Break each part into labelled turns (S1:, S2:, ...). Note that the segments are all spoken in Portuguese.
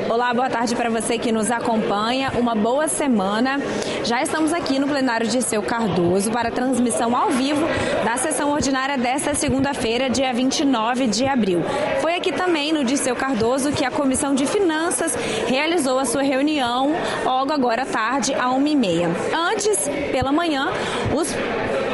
S1: Olá, boa tarde para você que nos acompanha. Uma boa semana. Já estamos aqui no plenário Dirceu Cardoso para a transmissão ao vivo da sessão ordinária desta segunda-feira, dia 29 de abril. Foi aqui também no Dirceu Cardoso que a Comissão de Finanças realizou a sua reunião logo agora à tarde, às 1h30. Antes, pela manhã,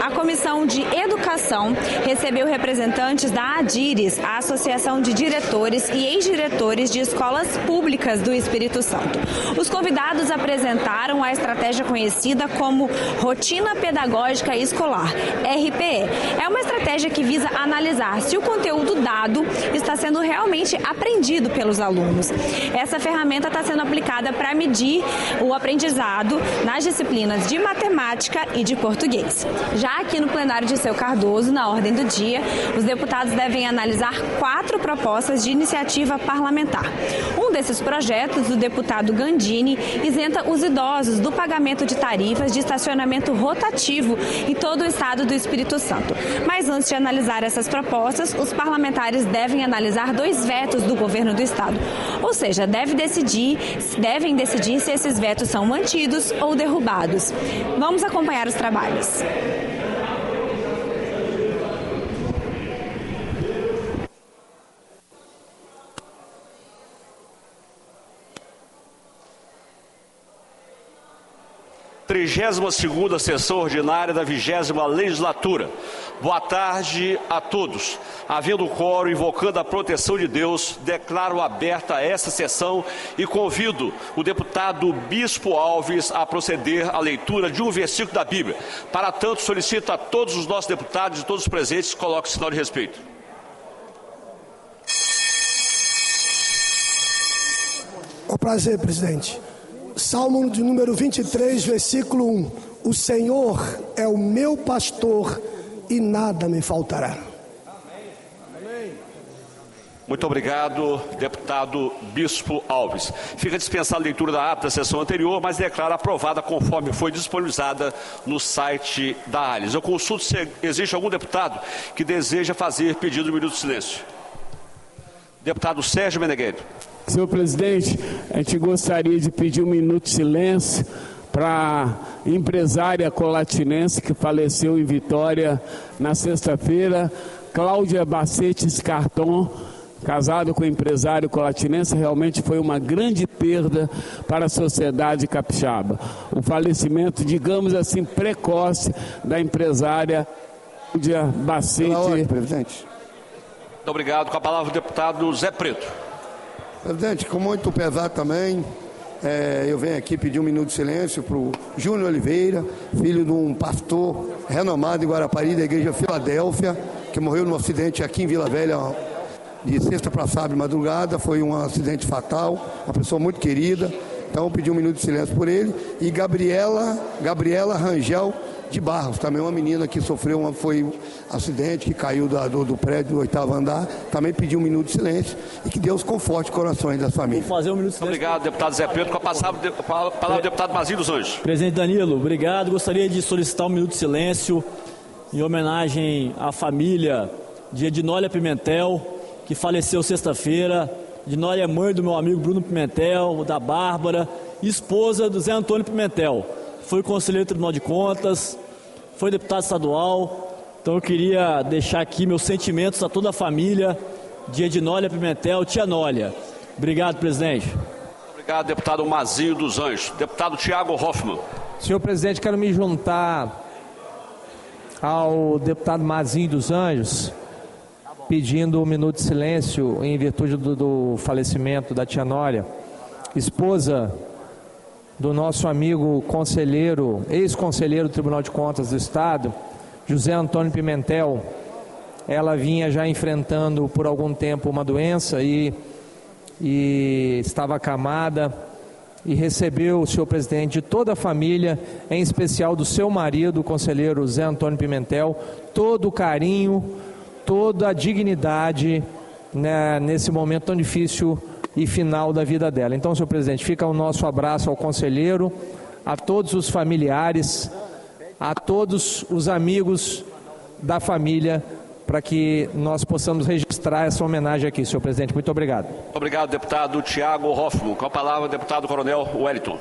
S1: a Comissão de Educação recebeu representantes da ADIRES, a Associação de Diretores e Ex-Diretores de Escolas Públicas do Espírito Santo. Os convidados apresentaram a estratégia conhecida como Rotina Pedagógica Escolar, RPE. É uma estratégia que visa analisar se o conteúdo dado está sendo realmente aprendido pelos alunos. Essa ferramenta está sendo aplicada para medir o aprendizado nas disciplinas de matemática e de português. Já aqui no plenário Dirceu Cardoso, na ordem do dia, os deputados devem analisar 4 propostas de iniciativa parlamentar. Um desses projetos, do deputado Gandini, isenta os idosos do pagamento de tarifas de estacionamento rotativo em todo o estado do Espírito Santo. Mas antes de analisar essas propostas, os parlamentares devem analisar 2 vetos do governo do estado. Ou seja, devem decidir se esses vetos são mantidos ou derrubados. Vamos acompanhar os trabalhos.
S2: Trigésima-segunda sessão ordinária da 20ª legislatura. Boa tarde a todos. Havendo quórum, invocando a proteção de Deus, declaro aberta esta sessão e convido o deputado Bispo Alves a proceder à leitura de um versículo da Bíblia. Para tanto, solicito a todos os nossos deputados e todos os presentes que coloquem o sinal de respeito.
S3: Com prazer, presidente. Salmo de número 23, versículo 1. O Senhor é o meu pastor e nada me faltará.
S2: Muito obrigado, deputado Bispo Alves. Fica dispensada a leitura da ata da sessão anterior, mas declara aprovada conforme foi disponibilizada no site da ALIS. Eu consulto se existe algum deputado que deseja fazer pedido de minuto de silêncio. Deputado Sérgio Meneghelli.
S4: Senhor presidente, a gente gostaria de pedir um minuto de silêncio para a empresária colatinense que faleceu em Vitória na sexta-feira, Cláudia Bacetes Carton, casado com o empresário colatinense. Realmente foi uma grande perda para a sociedade capixaba. O falecimento, digamos assim, precoce da empresária Cláudia Bacetes.
S5: Presidente.
S2: Muito obrigado. Com a palavra o deputado Zé Preto.
S5: Presidente, com muito pesar também, eu venho aqui pedir um minuto de silêncio para o Júnior Oliveira, filho de um pastor renomado em Guarapari, da Igreja Filadélfia, que morreu num acidente aqui em Vila Velha, de sexta para sábado de madrugada. Foi um acidente fatal, uma pessoa muito querida. Então, pedi um minuto de silêncio por ele. E Gabriela Rangel de Barros, também uma menina que sofreu foi um acidente, que caiu do prédio do 8º andar, também pediu um minuto de silêncio e que Deus conforte os corações das famílias.
S6: Vou fazer um minuto de silêncio.
S2: Obrigado, deputado Zé Preto. Com a palavra do deputado Mazinho dos Anjos.
S6: Presidente Danilo, obrigado. Gostaria de solicitar um minuto de silêncio em homenagem à família de Ednólia Pimentel, que faleceu sexta-feira. Ednólia é mãe do meu amigo Bruno Pimentel, da Bárbara, esposa do Zé Antônio Pimentel. Foi conselheiro do Tribunal de Contas, foi deputado estadual. Então eu queria deixar aqui meus sentimentos a toda a família de Ednólia Pimentel, tia Nólia. Obrigado, presidente.
S2: Obrigado, deputado Mazinho dos Anjos. Deputado Tiago Hoffmann.
S7: Senhor presidente, quero me juntar ao deputado Mazinho dos Anjos, pedindo um minuto de silêncio em virtude do falecimento da tia Nólia, esposa do nosso amigo conselheiro, ex-conselheiro do Tribunal de Contas do Estado, José Antônio Pimentel. Ela vinha já enfrentando por algum tempo uma doença e estava acamada, e recebeu, senhor presidente, de toda a família, em especial do seu marido, o conselheiro Zé Antônio Pimentel, todo o carinho, toda a dignidade, né, nesse momento tão difícil e final da vida dela. Então, senhor presidente, fica o nosso abraço ao conselheiro, a todos os familiares, a todos os amigos da família para que nós possamos registrar essa homenagem aqui, senhor presidente. Muito obrigado.
S2: Obrigado, deputado Tiago Hoffmann. Com a palavra, deputado Coronel Wellington.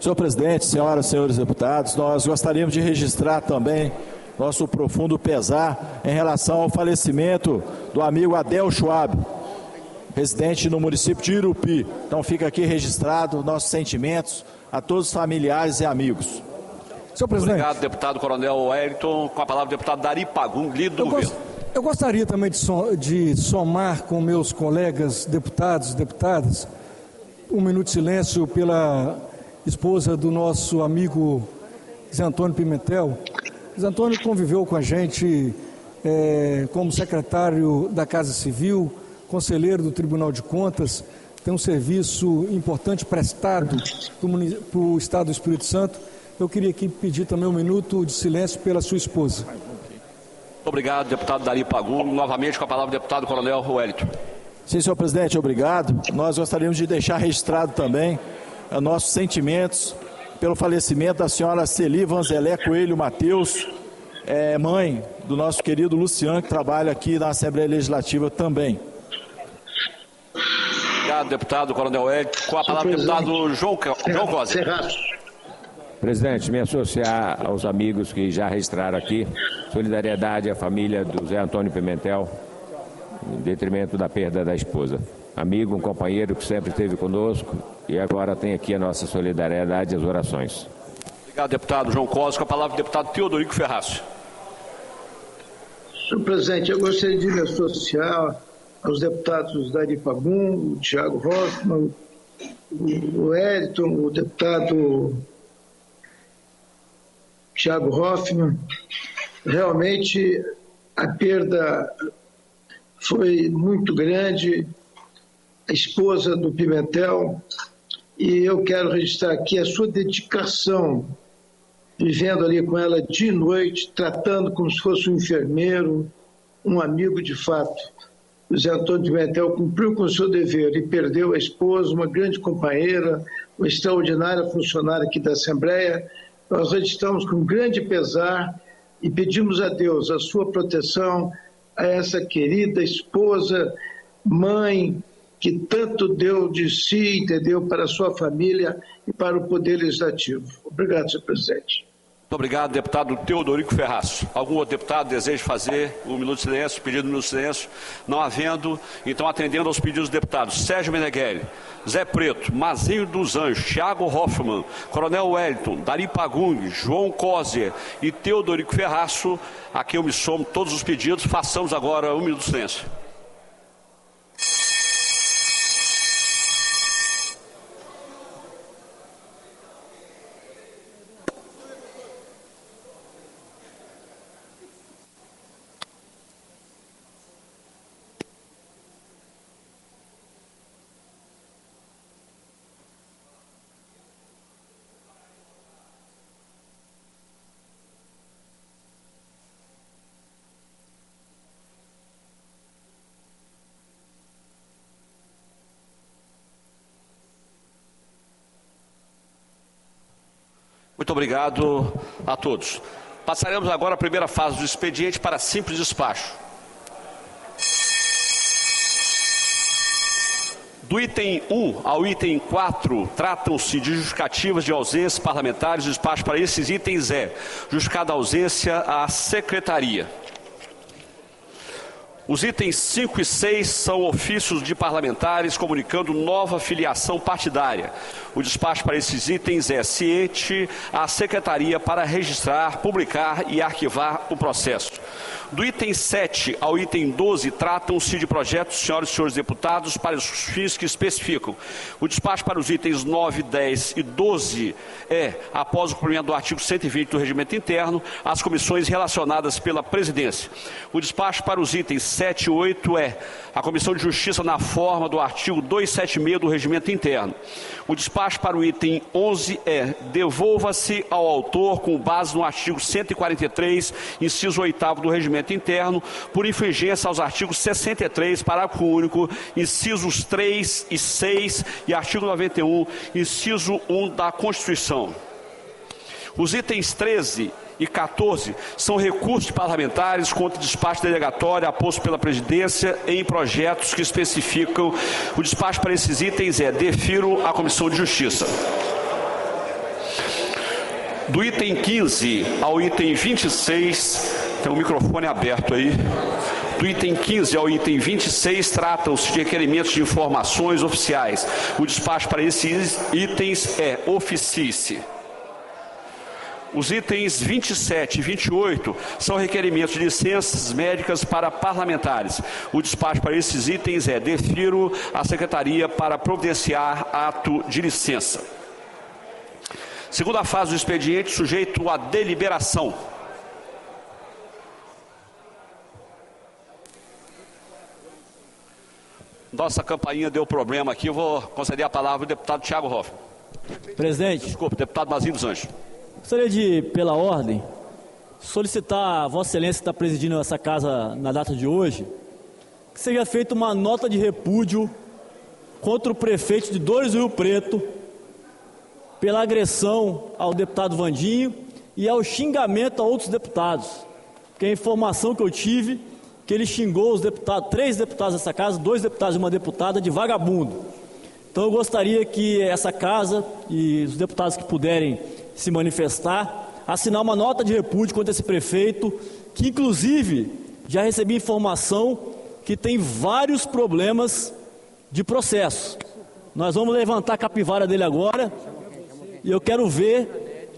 S8: Senhor presidente, senhoras e senhores deputados, nós gostaríamos de registrar também nosso profundo pesar em relação ao falecimento do amigo Adel Schwab, residente no município de Irupi. Então fica aqui registrado nossos sentimentos a todos os familiares e amigos.
S9: Senhor presidente.
S2: Obrigado, deputado Coronel Wellington. Com a palavra, deputado Dari Pagum, líder do governo.
S9: Eu gostaria também de somar com meus colegas deputados e deputadas um minuto de silêncio pela esposa do nosso amigo Zé Antônio Pimentel. Zé Antônio conviveu com a gente como secretário da Casa Civil, conselheiro do Tribunal de Contas, tem um serviço importante prestado para o Estado do Espírito Santo. Eu queria aqui pedir também um minuto de silêncio pela sua esposa.
S2: Muito obrigado, deputado Dari Pagum. Novamente com a palavra, deputado Coronel Wellington.
S8: Sim, senhor presidente, obrigado. Nós gostaríamos de deixar registrado também nossos sentimentos pelo falecimento da senhora Celi Vanzelé Coelho Mateus, mãe do nosso querido Luciano, que trabalha aqui na Assembleia Legislativa também.
S2: Obrigado, deputado Coronel Wellington. Com a palavra, deputado João Cosi.
S10: Presidente, me associar aos amigos que já registraram aqui, solidariedade à família do Zé Antônio Pimentel, em detrimento da perda da esposa. Amigo, um companheiro que sempre esteve conosco e agora tem aqui a nossa solidariedade e as orações.
S2: Obrigado, deputado João Cosi. Com a palavra, deputado Teodorico Ferraz.
S11: Senhor presidente, eu gostaria de me associar aos deputados Dari Pagum, o Tiago Hoffmann, o Wellington, o deputado Tiago Hoffmann. Realmente a perda foi muito grande, a esposa do Pimentel, e eu quero registrar aqui a sua dedicação, vivendo ali com ela dia e noite, tratando como se fosse um enfermeiro, um amigo de fato. O Zé Antônio Pimentel cumpriu com o seu dever e perdeu a esposa, uma grande companheira, uma extraordinária funcionária aqui da Assembleia. Nós registramos com grande pesar e pedimos a Deus a sua proteção a essa querida esposa, mãe, que tanto deu de si, entendeu, para a sua família e para o Poder Legislativo. Obrigado, senhor presidente.
S2: Muito obrigado, deputado Teodorico Ferraz. Algum outro deputado deseja fazer um minuto de silêncio, pedido de minuto de silêncio? Não havendo, então atendendo aos pedidos dos deputados Sérgio Meneghelli, Zé Preto, Mazinho dos Anjos, Tiago Hoffmann, Coronel Wellington, Dari Pagum, João Cosi e Teodorico Ferraz, a quem eu me somo todos os pedidos. Façamos agora um minuto de silêncio. Muito obrigado a todos. Passaremos agora a primeira fase do expediente para simples despacho. Do item 1 ao item 4, tratam-se de justificativas de ausência parlamentares. O despacho para esses itens é justificada a ausência à secretaria. Os itens 5 e 6 são ofícios de parlamentares comunicando nova filiação partidária. O despacho para esses itens é ciente à secretaria para registrar, publicar e arquivar o processo. Do item 7 ao item 12, tratam-se de projetos, senhoras e senhores deputados, para os fins que especificam. O despacho para os itens 9, 10 e 12 é, após o cumprimento do artigo 120 do Regimento Interno, as comissões relacionadas pela presidência. O despacho para os itens 7 e 8 é a Comissão de Justiça na forma do artigo 276 do Regimento Interno. O despacho para o item 11 é devolva-se ao autor com base no artigo 143, inciso 8º do Regimento Interno, por infringência aos artigos 63, parágrafo único, incisos 3 e 6 e artigo 91, inciso 1 da Constituição. Os itens 13 e 14 são recursos parlamentares contra despacho delegatório aposto pela presidência em projetos que especificam. O despacho para esses itens defiro à Comissão de Justiça. Do item 15 ao item 26, tem um microfone aberto aí. Do item 15 ao item 26, tratam-se de requerimentos de informações oficiais. O despacho para esses itens oficie-se. Os itens 27 e 28 são requerimentos de licenças médicas para parlamentares. O despacho para esses itens defiro à Secretaria para providenciar ato de licença. Segunda fase do expediente, sujeito à deliberação. Nossa campainha deu problema aqui, eu vou conceder a palavra ao deputado Thiago Hoffmann.
S6: Presidente.
S2: Desculpa, deputado Mazinho dos Anjos.
S6: Gostaria de, pela ordem, solicitar a Vossa Excelência que está presidindo essa casa na data de hoje, que seja feita uma nota de repúdio contra o prefeito de Dores do Rio Preto pela agressão ao deputado Vandinho e ao xingamento a outros deputados. Porque a informação que eu tive, que ele xingou os deputados, 3 deputados dessa casa, 2 deputados e uma deputada de vagabundo. Então eu gostaria que essa casa e os deputados que puderem se manifestar, assinar uma nota de repúdio contra esse prefeito, que inclusive já recebi informação que tem vários problemas de processo. Nós vamos levantar a capivara dele agora e eu quero ver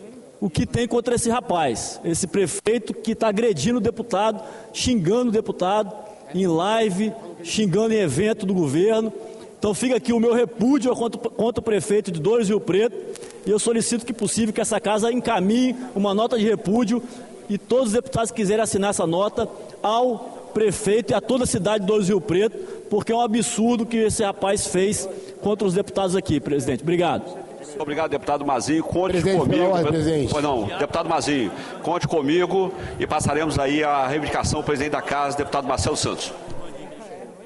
S6: o que tem contra esse rapaz, esse prefeito que está agredindo o deputado, xingando o deputado em live, xingando em evento do governo. Então fica aqui o meu repúdio contra o prefeito de Dores do Rio Preto e eu solicito que possível que essa casa encaminhe uma nota de repúdio e todos os deputados que quiserem assinar essa nota ao prefeito e a toda a cidade de Dores do Rio Preto, porque é um absurdo que esse rapaz fez contra os deputados aqui, presidente. Obrigado.
S2: Obrigado, deputado Mazinho. Conte
S12: presidente,
S2: comigo.
S12: ordem, presidente.
S2: Pois não, deputado Mazinho, conte comigo e passaremos aí a reivindicação ao presidente da casa, deputado Marcelo Santos.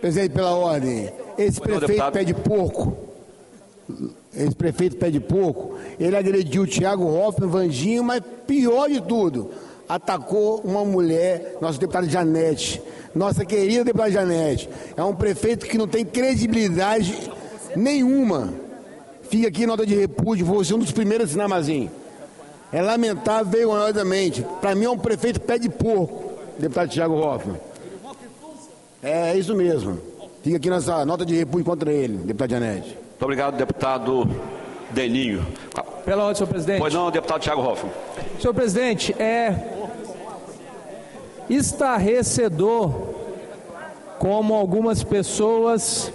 S12: Presidente, pela ordem. Esse prefeito pede pouco. Esse prefeito pede pouco. Ele agrediu o Thiago Hoffmann, Vandinho, mas pior de tudo, atacou uma mulher, nossa deputada Janete, nossa querida deputada Janete. É um prefeito que não tem credibilidade nenhuma. Fica aqui nota de repúdio, vou ser um dos primeiros a assinar, Mazinho. É lamentável, vergonhosamente. Para mim é um prefeito pé de porco, deputado Thiago Hoffmann. É isso mesmo. Fica aqui nessa nota de repúdio contra ele, deputado Janete.
S2: Muito obrigado, deputado Deninho.
S7: Pela ordem, senhor presidente.
S2: Pois não, deputado Thiago Hoffmann.
S7: Senhor presidente, é estarrecedor como algumas pessoas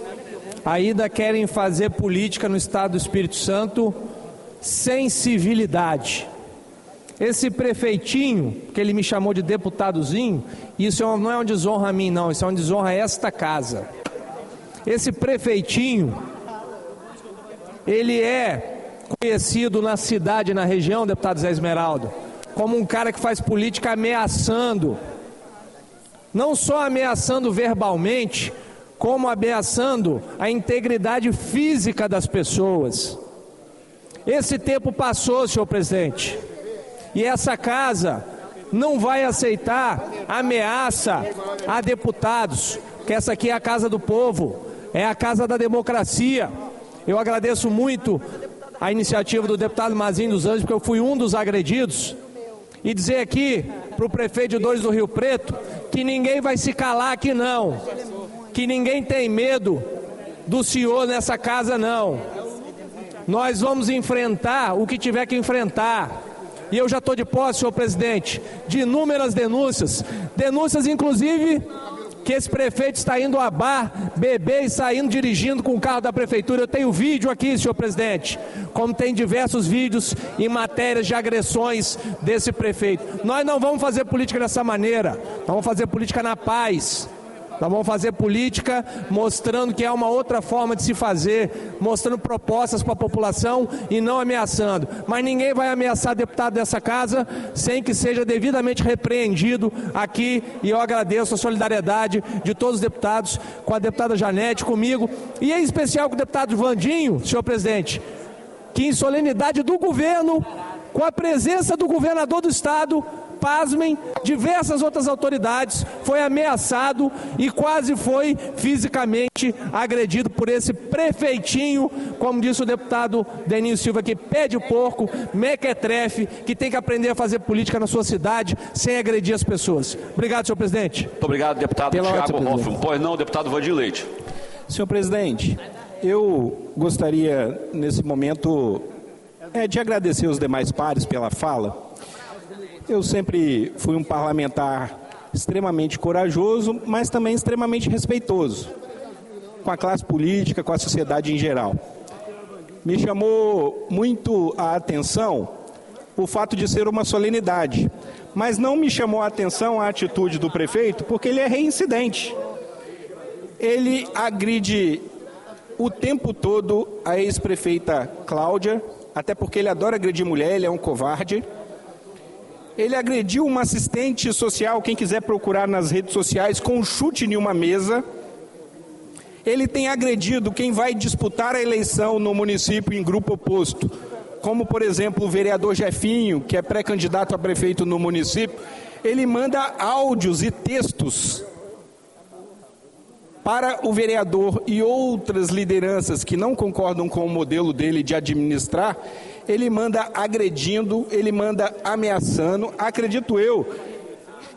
S7: ainda querem fazer política no estado do Espírito Santo sem civilidade. Esse prefeitinho, que ele me chamou de deputadozinho, isso não é uma desonra a mim não, isso é uma desonra a esta casa. Esse prefeitinho, ele é conhecido na cidade, na região, deputado Zé Esmeraldo, como um cara que faz política ameaçando, não só ameaçando verbalmente, como ameaçando a integridade física das pessoas. Esse tempo passou, senhor presidente, e essa casa não vai aceitar ameaça a deputados, que essa aqui é a casa do povo, é a casa da democracia. Eu agradeço muito a iniciativa do deputado Mazinho dos Anjos, porque eu fui um dos agredidos, e dizer aqui para o prefeito de Dores do Rio Preto que ninguém vai se calar aqui não, que ninguém tem medo do senhor nessa casa não. Nós vamos enfrentar o que tiver que enfrentar. E eu já estou de posse, senhor presidente, de inúmeras denúncias inclusive que esse prefeito está indo a bar, beber e saindo dirigindo com o carro da prefeitura. Eu tenho vídeo aqui, senhor presidente, como tem diversos vídeos em matérias de agressões desse prefeito. Nós não vamos fazer política dessa maneira, nós vamos fazer política na paz. Nós vamos fazer política mostrando que é uma outra forma de se fazer, mostrando propostas para a população e não ameaçando. Mas ninguém vai ameaçar deputado dessa casa sem que seja devidamente repreendido aqui. E eu agradeço a solidariedade de todos os deputados, com a deputada Janete, comigo, e em especial com o deputado Vandinho, senhor presidente, que em solenidade do governo, com a presença do governador do estado, pasmem, diversas outras autoridades, foi ameaçado e quase foi fisicamente agredido por esse prefeitinho, como disse o deputado Deninho Silva, que pé de porco, mequetrefe, que tem que aprender a fazer política na sua cidade sem agredir as pessoas. Obrigado, senhor presidente.
S2: Muito obrigado, deputado Tiago Hoffmann. Pois não, deputado Vandir Leite.
S13: Senhor presidente, eu gostaria, nesse momento, de agradecer os demais pares pela fala. Eu sempre fui um parlamentar extremamente corajoso, mas também extremamente respeitoso com a classe política, com a sociedade em geral. Me chamou muito a atenção o fato de ser uma solenidade, mas não me chamou a atenção a atitude do prefeito, porque ele é reincidente. Ele agride o tempo todo a ex-prefeita Cláudia, até porque ele adora agredir mulher, ele é um covarde. Ele agrediu uma assistente social, quem quiser procurar nas redes sociais, com um chute em uma mesa. Ele tem agredido quem vai disputar a eleição no município em grupo oposto, como, por exemplo, o vereador Jefinho, que é pré-candidato a prefeito no município. Ele manda áudios e textos para o vereador e outras lideranças que não concordam com o modelo dele de administrar. Ele manda agredindo, ele manda ameaçando. Acredito eu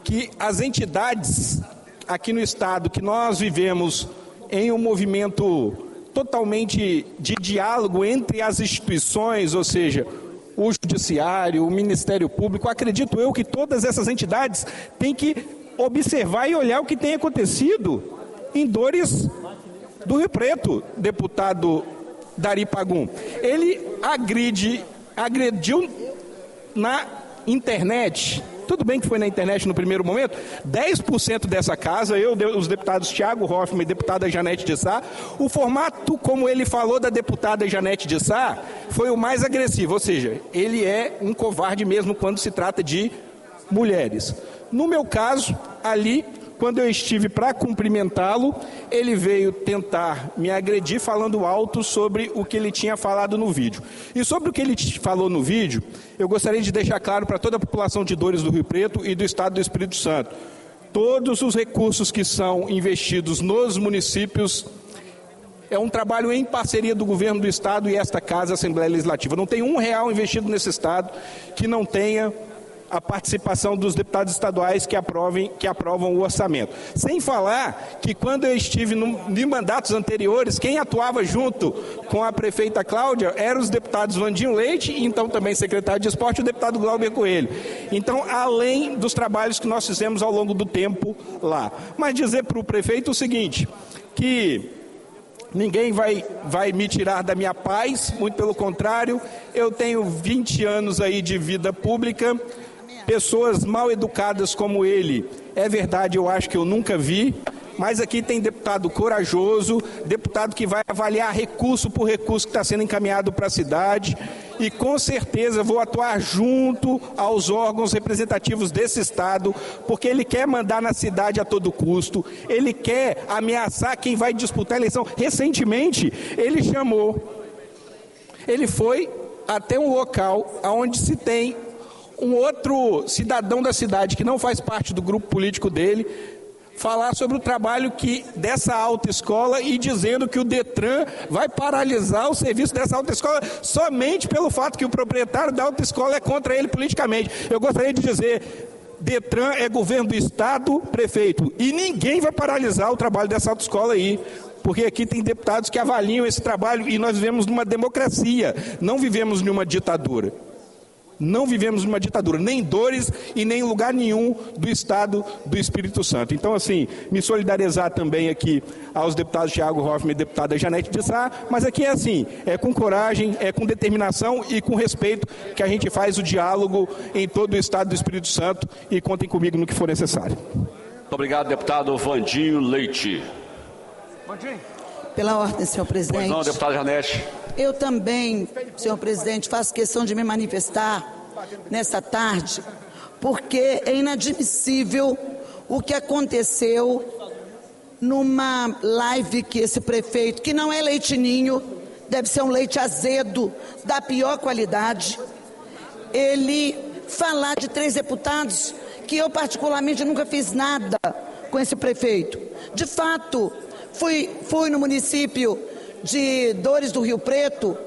S13: que as entidades aqui no Estado, que nós vivemos em um movimento totalmente de diálogo entre as instituições, ou seja, o Judiciário, o Ministério Público, acredito eu que todas essas entidades têm que observar e olhar o que tem acontecido em Dores do Rio Preto, deputado Dari Pagum. Ele agrediu na internet. Tudo bem que foi na internet no primeiro momento. 10% dessa casa, os deputados Tiago Hoffmann e deputada Janete de Sá, o formato como ele falou da deputada Janete de Sá foi o mais agressivo, ou seja, ele é um covarde mesmo quando se trata de mulheres. No meu caso, ali, quando eu estive para cumprimentá-lo, ele veio tentar me agredir falando alto sobre o que ele tinha falado no vídeo. E sobre o que ele falou no vídeo, eu gostaria de deixar claro para toda a população de Dores do Rio Preto e do Estado do Espírito Santo. Todos os recursos que são investidos nos municípios é um trabalho em parceria do governo do Estado e esta Casa, a Assembleia Legislativa. Não tem R$1 investido nesse Estado que não tenha a participação dos deputados estaduais que aprovam o orçamento. Sem falar que quando eu estive em mandatos anteriores, quem atuava junto com a prefeita Cláudia eram os deputados Vandinho Leite, e então também secretário de Esporte, e o deputado Glauber Coelho. Então, além dos trabalhos que nós fizemos ao longo do tempo lá. Mas dizer para o prefeito o seguinte, que ninguém vai me tirar da minha paz, muito pelo contrário, eu tenho 20 anos aí de vida pública. Pessoas mal educadas como ele, é verdade, eu acho que eu nunca vi, mas aqui tem deputado corajoso, deputado que vai avaliar recurso por recurso que está sendo encaminhado para a cidade, e com certeza vou atuar junto aos órgãos representativos desse Estado, porque ele quer mandar na cidade a todo custo, ele quer ameaçar quem vai disputar a eleição. Recentemente, ele foi até um local onde se tem um outro cidadão da cidade que não faz parte do grupo político dele, falar sobre o trabalho dessa autoescola e dizendo que o Detran vai paralisar o serviço dessa autoescola somente pelo fato que o proprietário da autoescola é contra ele politicamente. Eu gostaria de dizer, Detran é governo do Estado, prefeito, e ninguém vai paralisar o trabalho dessa autoescola aí, porque aqui tem deputados que avaliam esse trabalho e nós vivemos numa democracia, não vivemos numa ditadura. Não vivemos numa ditadura, nem em Dores e nem em lugar nenhum do Estado do Espírito Santo. Então, assim, me solidarizar também aqui aos deputados Tiago Hoffmann e deputada Janete de Sá, mas aqui é assim, é com coragem, é com determinação e com respeito que a gente faz o diálogo em todo o Estado do Espírito Santo, e contem comigo no que for necessário.
S2: Muito obrigado, deputado Vandinho Leite.
S14: Pela ordem, senhor presidente.
S2: Pois não, deputada Janete.
S14: Eu também, senhor presidente, faço questão de me manifestar nessa tarde, porque é inadmissível o que aconteceu numa live que esse prefeito, que não é leite ninho, deve ser um leite azedo, da pior qualidade, ele falar de 3 deputados que eu particularmente nunca fiz nada com esse prefeito. De fato, fui no município de Dores do Rio Preto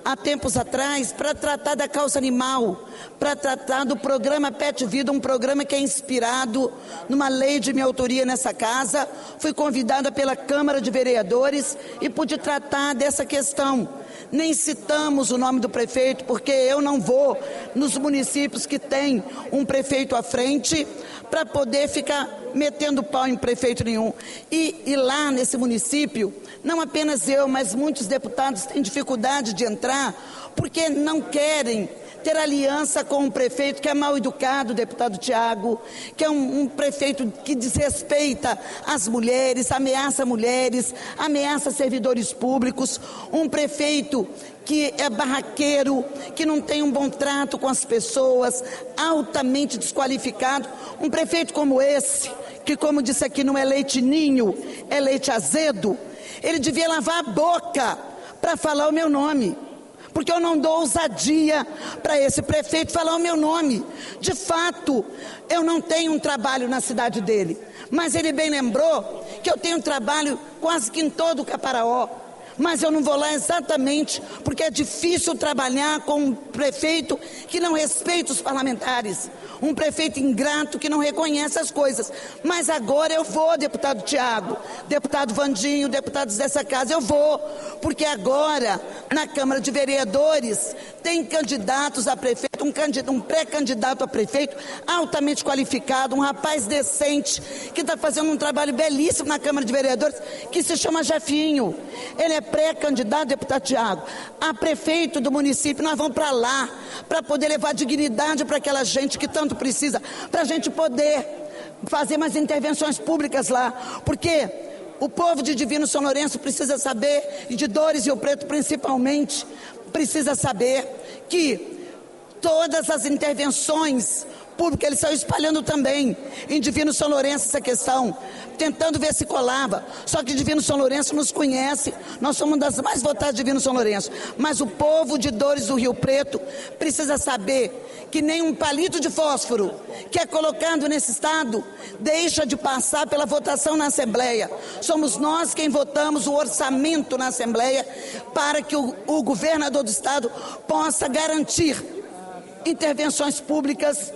S14: há tempos atrás para tratar da causa animal, para tratar do programa Pet Vida, um programa que é inspirado numa lei de minha autoria nessa casa. Fui convidada pela Câmara de Vereadores e pude tratar dessa questão. Nem citamos o nome do prefeito, porque eu não vou nos municípios que tem um prefeito à frente para poder ficar metendo pau em prefeito nenhum. E lá nesse município, não apenas eu, mas muitos deputados têm dificuldade de entrar, porque não querem ter aliança com um prefeito que é mal educado, o deputado Tiago, que é um prefeito que desrespeita as mulheres, ameaça servidores públicos, um prefeito que é barraqueiro, que não tem um bom trato com as pessoas, altamente desqualificado. Um prefeito como esse, que como disse aqui não é leite ninho, é leite azedo, ele devia lavar a boca para falar o meu nome. Porque eu não dou ousadia para esse prefeito falar o meu nome. De fato, eu não tenho um trabalho na cidade dele, mas ele bem lembrou que eu tenho um trabalho quase que em todo o Caparaó. Mas eu não vou lá exatamente porque é difícil trabalhar com um prefeito que não respeita os parlamentares, um prefeito ingrato que não reconhece as coisas. Mas agora eu vou, deputado Tiago, deputado Vandinho, deputados dessa casa, eu vou, porque agora na Câmara de Vereadores tem candidatos a prefeito, um pré-candidato a prefeito altamente qualificado, um rapaz decente que está fazendo um trabalho belíssimo na Câmara de Vereadores, que se chama Jefinho. Ele é pré-candidato, deputado Tiago, a prefeito do município. Nós vamos para lá para poder levar dignidade para aquela gente que tanto precisa, para a gente poder fazer mais intervenções públicas lá, porque o povo de Divino São Lourenço precisa saber, e de Dores e Rio Preto principalmente, precisa saber que todas as intervenções públicas, eles estão espalhando também em Divino São Lourenço essa questão, tentando ver se colava. Só que Divino São Lourenço nos conhece, nós somos uma das mais votadas de Divino São Lourenço, mas o povo de Dores do Rio Preto precisa saber que nem um palito de fósforo que é colocado nesse estado deixa de passar pela votação na Assembleia. Somos nós quem votamos o orçamento na Assembleia para que o governador do estado possa garantir intervenções públicas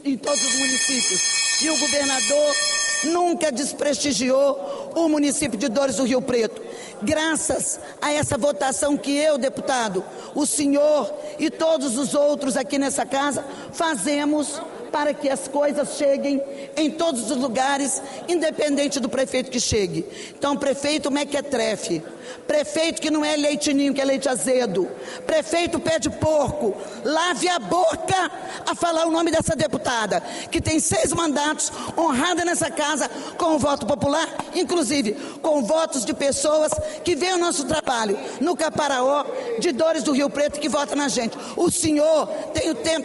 S14: em todos os municípios. E o governador nunca desprestigiou o município de Dores do Rio Preto. Graças a essa votação que eu, deputado, o senhor e todos os outros aqui nessa casa fazemos para que as coisas cheguem em todos os lugares, independente do prefeito que chegue. Então, prefeito mequetrefe, prefeito que não é leite ninho, que é leite azedo, prefeito pé de porco, lave a boca a falar o nome dessa deputada, que tem 6 mandatos, honrada nessa casa, com o voto popular, inclusive com votos de pessoas que veem o nosso trabalho no Caparaó, de Dores do Rio Preto, que vota na gente. O senhor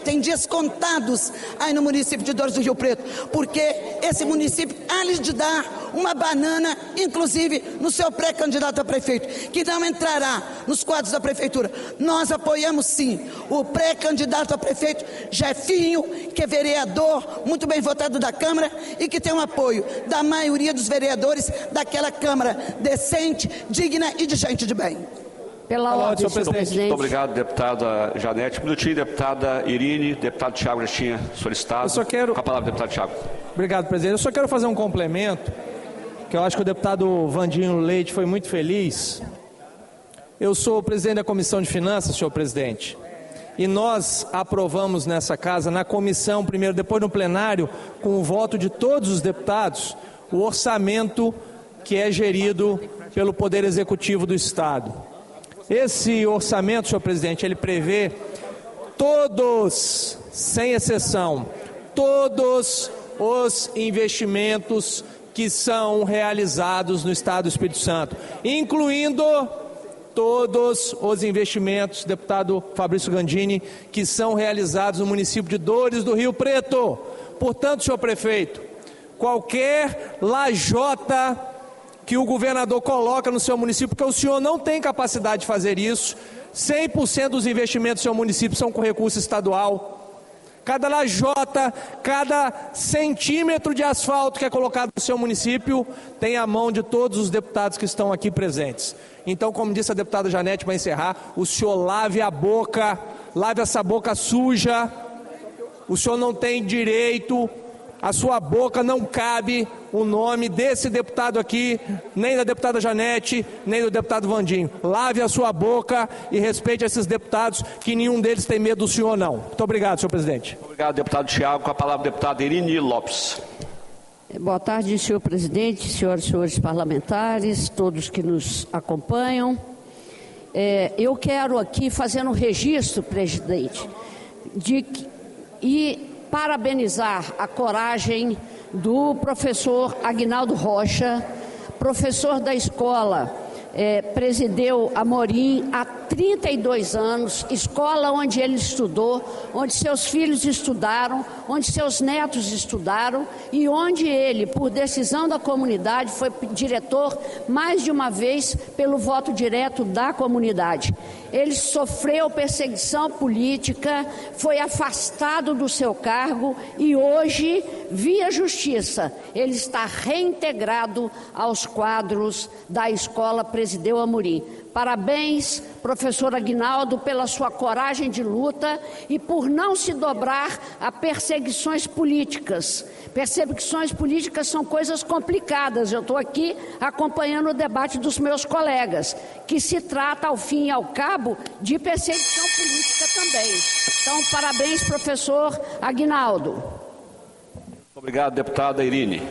S14: tem dias contados aí no município de Dores do Rio Preto, porque esse município há lhe de dar uma banana, inclusive no seu pré-candidato a prefeito, que não entrará nos quadros da prefeitura. Nós apoiamos sim o pré-candidato a prefeito Jefinho, que é vereador muito bem votado da Câmara e que tem o apoio da maioria dos vereadores daquela Câmara decente, digna e de gente de bem.
S1: Pela ordem, senhor presidente.
S2: Muito obrigado, deputada Janete. Um minutinho, deputada Irine. Deputado Tiago já tinha solicitado.
S7: Eu só quero...
S2: Com a palavra, deputado Tiago.
S7: Obrigado, presidente. Eu só quero fazer um complemento, que eu acho que o deputado Vandinho Leite foi muito feliz. Eu sou o presidente da Comissão de Finanças, senhor presidente, e nós aprovamos nessa casa, na comissão, primeiro, depois no plenário, com o voto de todos os deputados, o orçamento que é gerido pelo Poder Executivo do Estado. Esse orçamento, senhor presidente, ele prevê todos, sem exceção, todos os investimentos que são realizados no Estado do Espírito Santo, incluindo todos os investimentos, deputado Fabrício Gandini, que são realizados no município de Dores do Rio Preto. Portanto, senhor prefeito, qualquer lajota que o governador coloca no seu município, porque o senhor não tem capacidade de fazer isso, 100% dos investimentos do seu município são com recurso estadual. cada lajota, cada centímetro de asfalto que é colocado no seu município tem a mão de todos os deputados que estão aqui presentes. Então, como disse a deputada Janete, para encerrar, o senhor lave a boca, lave essa boca suja. O senhor não tem direito, a sua boca não cabe o nome desse deputado aqui, nem da deputada Janete, nem do deputado Vandinho. Lave a sua boca e respeite esses deputados, que nenhum deles tem medo do senhor, não. Muito obrigado, senhor presidente.
S2: Obrigado, deputado Tiago. Com a palavra, deputada Irine Lopes.
S15: Boa tarde, senhor presidente, senhoras e senhores parlamentares, todos que nos acompanham. Eu quero aqui fazer um registro, presidente, e parabenizar a coragem do professor Aguinaldo Rocha, professor da escola Presideu Amorim há 32 anos, escola onde ele estudou, onde seus filhos estudaram, onde seus netos estudaram e onde ele, por decisão da comunidade, foi diretor mais de uma vez pelo voto direto da comunidade. Ele sofreu perseguição política, foi afastado do seu cargo e hoje, via justiça, ele está reintegrado aos quadros da escola Presideu Amorim. Parabéns, professor Aguinaldo, pela sua coragem de luta e por não se dobrar a perseguições políticas. Perseguições políticas são coisas complicadas. Eu estou aqui acompanhando o debate dos meus colegas, que se trata, ao fim e ao cabo, de perseguição política também. Então, parabéns, professor Aguinaldo.
S2: Obrigado, deputada Irine.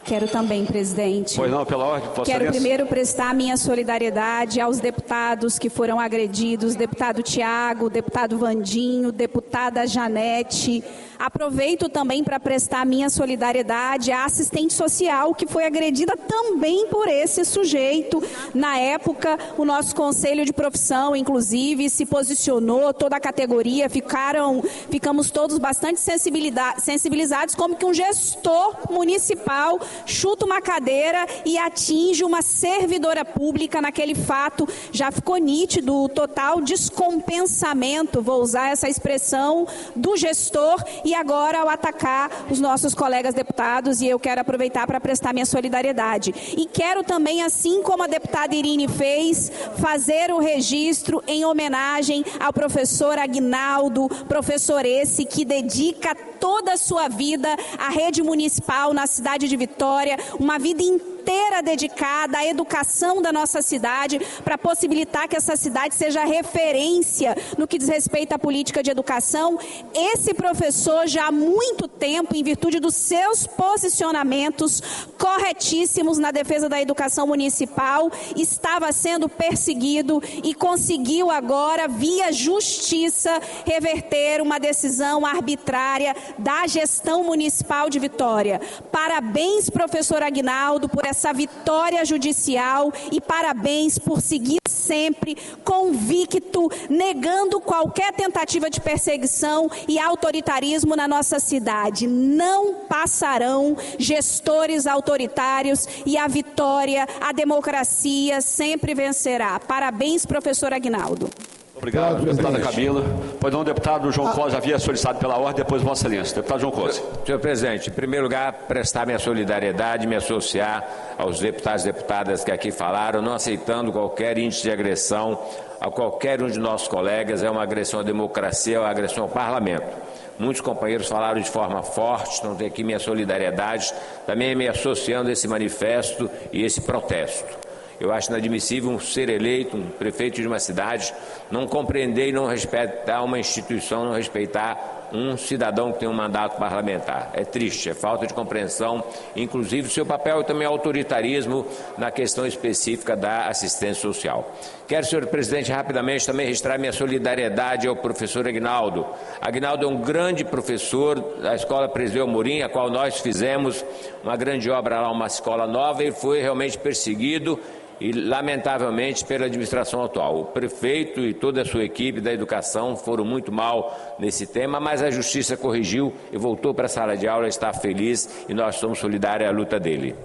S16: Quero também, presidente.
S2: Pois não, pela ordem,
S16: Quero primeiro prestar minha solidariedade aos deputados que foram agredidos, deputado Tiago, deputado Vandinho, deputada Janete. Aproveito também para prestar minha solidariedade à assistente social que foi agredida também por esse sujeito. Na época, o nosso conselho de profissão, inclusive, se posicionou, toda a categoria, ficamos todos bastante sensibilizados, como que um gestor municipal chuta uma cadeira e atinge uma servidora pública. Naquele fato já ficou nítido o total descompensamento, vou usar essa expressão, do gestor e agora ao atacar os nossos colegas deputados, e eu quero aproveitar para prestar minha solidariedade. E quero também, assim como a deputada Irine fez, fazer o registro em homenagem ao professor Aguinaldo, professor esse que dedica toda a sua vida à rede municipal na cidade de Vitória, uma vida inteira dedicada à educação da nossa cidade, para possibilitar que essa cidade seja referência no que diz respeito à política de educação. Esse professor, já há muito tempo, em virtude dos seus posicionamentos corretíssimos na defesa da educação municipal, estava sendo perseguido e conseguiu agora, via justiça, reverter uma decisão arbitrária da gestão municipal de Vitória. Parabéns, professor Aguinaldo, por essa vitória judicial e parabéns por seguir sempre convicto, negando qualquer tentativa de perseguição e autoritarismo na nossa cidade. Não passarão gestores autoritários e a vitória, a democracia sempre vencerá. Parabéns, professor Aguinaldo.
S2: Obrigado, deputada Camila. Pois não, o deputado João Costa havia solicitado pela ordem, depois Vossa Excelência. Deputado João Costa.
S10: Senhor presidente, em primeiro lugar, prestar minha solidariedade, me associar aos deputados e deputadas que aqui falaram, não aceitando qualquer índice de agressão a qualquer um de nossos colegas. É uma agressão à democracia, é uma agressão ao parlamento. Muitos companheiros falaram de forma forte, não tem aqui minha solidariedade, também me associando a esse manifesto e esse protesto. Eu acho inadmissível um ser eleito, um prefeito de uma cidade, não compreender e não respeitar uma instituição, não respeitar um cidadão que tem um mandato parlamentar. É triste, é falta de compreensão, inclusive o seu papel e também autoritarismo na questão específica da assistência social. Quero, senhor presidente, rapidamente também registrar minha solidariedade ao professor Aguinaldo. Aguinaldo é um grande professor da escola Presideu Amorim, a qual nós fizemos uma grande obra lá, uma escola nova, e foi realmente perseguido e, lamentavelmente, pela administração atual. O prefeito e toda a sua equipe da educação foram muito mal nesse tema, mas a justiça corrigiu e voltou para a sala de aula, está feliz e nós somos solidários à luta dele.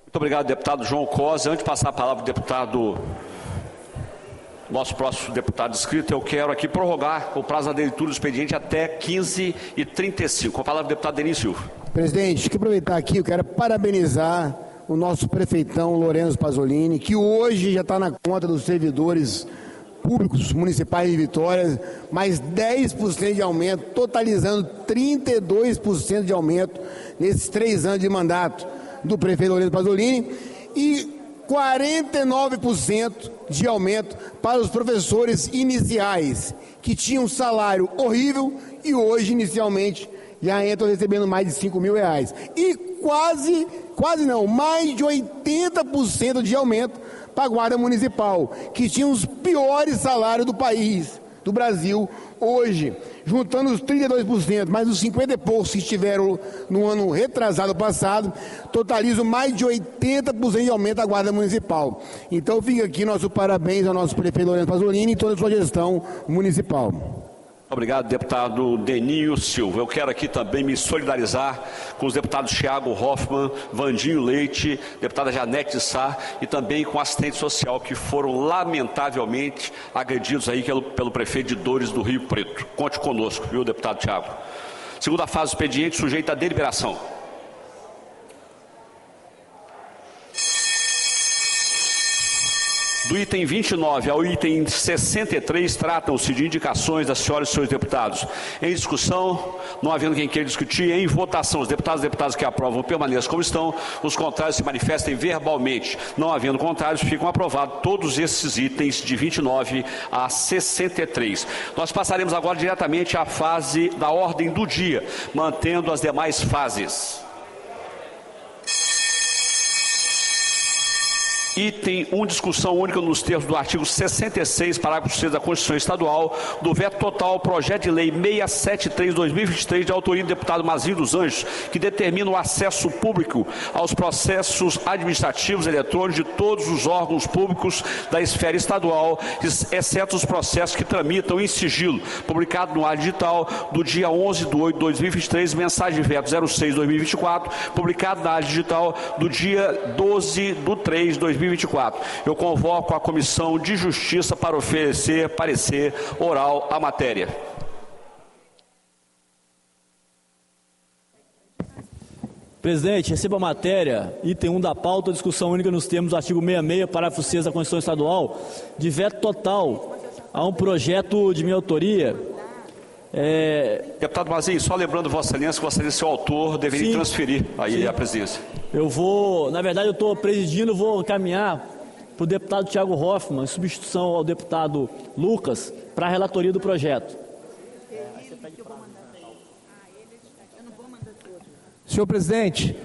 S2: Muito obrigado, deputado João Costa. Antes de passar a palavra ao deputado Nosso próximo deputado inscrito, eu quero aqui prorrogar o prazo da leitura do expediente até 15h35. Com a palavra o deputado Denis Silva.
S12: Presidente, quero aproveitar aqui, eu quero parabenizar o nosso prefeitão Lourenço Pasolini, que hoje já está na conta dos servidores públicos municipais de Vitória, mais 10% de aumento, totalizando 32% de aumento nesses 3 anos de mandato do prefeito Lourenço Pasolini e 49% de aumento para os professores iniciais, que tinham um salário horrível e hoje, inicialmente, já entram recebendo mais de R$5 mil. E mais de 80% de aumento para a Guarda Municipal, que tinha os piores salários do país, do Brasil, hoje, juntando os 32%, mais os 50 e poucos que estiveram no ano retrasado passado, totalizam mais de 80% de aumento da Guarda Municipal. Então fica aqui nosso parabéns ao nosso prefeito Lourenço Pasolini e toda a sua gestão municipal.
S2: Obrigado, deputado Deninho Silva. Eu quero aqui também me solidarizar com os deputados Thiago Hoffmann, Vandinho Leite, deputada Janete Sá e também com o assistente social que foram lamentavelmente agredidos aí pelo prefeito de Dores do Rio Preto. Conte conosco, viu, deputado Thiago? Segunda fase do expediente sujeita à deliberação. Do item 29 ao item 63, tratam-se de indicações das senhoras e senhores deputados. Em discussão, não havendo quem queira discutir, em votação, os deputados e deputadas que aprovam permaneçam como estão, os contrários se manifestem verbalmente. Não havendo contrários, ficam aprovados todos esses itens de 29 a 63. Nós passaremos agora diretamente à fase da ordem do dia, mantendo as demais fases. Item 1, discussão única nos termos do artigo 66, parágrafo 6 da Constituição Estadual, do veto total ao projeto de lei 673/2023, de autoria do deputado Mazinho dos Anjos, que determina o acesso público aos processos administrativos eletrônicos de todos os órgãos públicos da esfera estadual, exceto os processos que tramitam em sigilo, publicado no ar digital do dia 11/8/2023, mensagem veto 06/2024, publicado na área digital do dia 12/3/2024. Eu convoco a Comissão de Justiça para oferecer parecer oral à matéria.
S6: Presidente, receba a matéria, item 1 da pauta, discussão única nos termos do artigo 66, parágrafo 6 da Constituição Estadual, de veto total a um projeto de minha autoria.
S2: Deputado Mazinho, só lembrando Vossa Excelência, o autor deveria transferir aí a presidência.
S6: Na verdade eu estou presidindo, vou caminhar para o deputado Thiago Hoffmann, em substituição ao deputado Lucas, para a relatoria do projeto.
S7: Senhor presidente,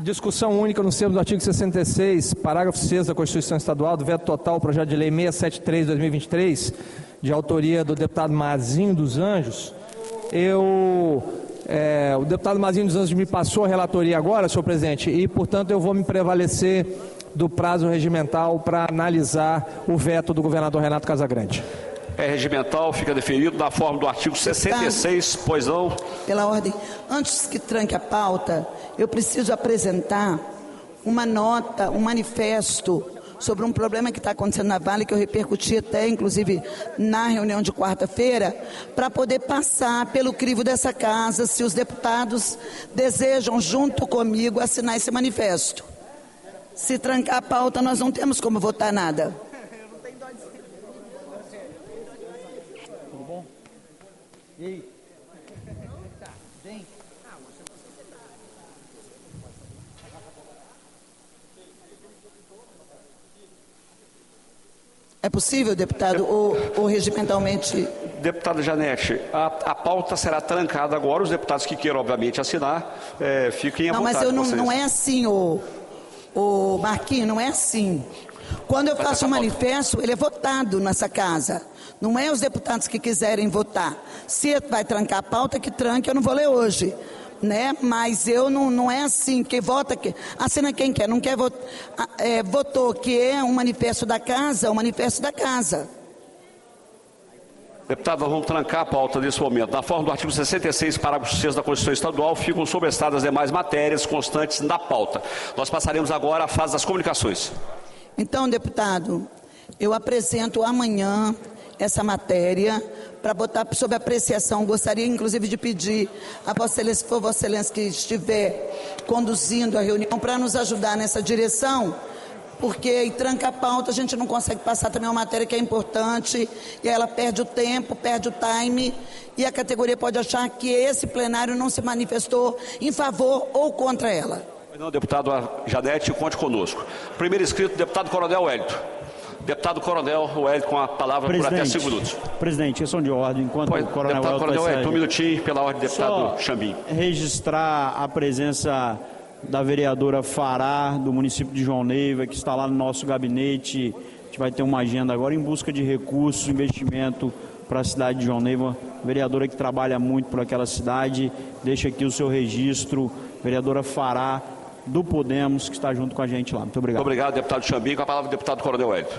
S7: discussão única nos termos do artigo 66, parágrafo 6 da Constituição Estadual, do veto total ao projeto de lei 673/2023, de autoria do deputado Mazinho dos Anjos. O deputado Mazinho dos Anjos me passou a relatoria agora, senhor presidente, e, portanto, eu vou me prevalecer do prazo regimental para analisar o veto do governador Renato Casagrande.
S2: É regimental, fica deferido na forma do artigo 66, pois não.
S14: Pela ordem, antes que tranque a pauta, eu preciso apresentar uma nota, um manifesto sobre um problema que está acontecendo na Vale, que eu repercuti até, inclusive, na reunião de quarta-feira, para poder passar pelo crivo dessa casa, se os deputados desejam, junto comigo, assinar esse manifesto. Se trancar a pauta, nós não temos como votar nada.
S17: Tudo bom? E aí?
S14: É possível, deputado, ou regimentalmente...
S2: Deputada Janete, a pauta será trancada agora, os deputados que queiram, obviamente, assinar, fiquem à vontade.
S14: Não, mas não é assim, o Marquinhos, não é assim. Quando eu faço um manifesto, ele é votado nessa casa. Não é os deputados que quiserem votar. Se vai trancar a pauta, que tranque, eu não vou ler hoje. Né? Mas eu não é assim, quem vota, assina quem quer, não quer votar, votou que é um manifesto da casa, o manifesto da casa.
S2: Deputado, nós vamos trancar a pauta nesse momento. Na forma do artigo 66, parágrafo 6 da Constituição Estadual, ficam sobrestadas as demais matérias constantes da pauta. Nós passaremos agora à fase das comunicações.
S14: Então, deputado, eu apresento amanhã essa matéria para botar sob apreciação. Gostaria, inclusive, de pedir a Vossa Excelência, se for Vossa Excelência que estiver conduzindo a reunião, para nos ajudar nessa direção, porque em tranca a pauta a gente não consegue passar também uma matéria que é importante, e aí ela perde o tempo, perde o time, e a categoria pode achar que esse plenário não se manifestou em favor ou contra ela.
S2: Não, deputado Janete, conte conosco. Primeiro inscrito, deputado Coronel Wellington. Deputado Coronel Wellington, com a palavra por até 5 minutos.
S17: Presidente, questão de ordem, enquanto o Coronel
S2: deputado Coronel Wellington, um minutinho, pela ordem, deputado Chambim.
S17: Registrar a presença da vereadora Fará, do município de João Neiva, que está lá no nosso gabinete. A gente vai ter uma agenda agora em busca de recursos, investimento para a cidade de João Neiva. Vereadora que trabalha muito por aquela cidade. Deixa aqui o seu registro, vereadora Fará, do Podemos, que está junto com a gente lá. Muito obrigado.
S2: Muito obrigado, deputado Chambim. Com a palavra, deputado Coronel Wellington.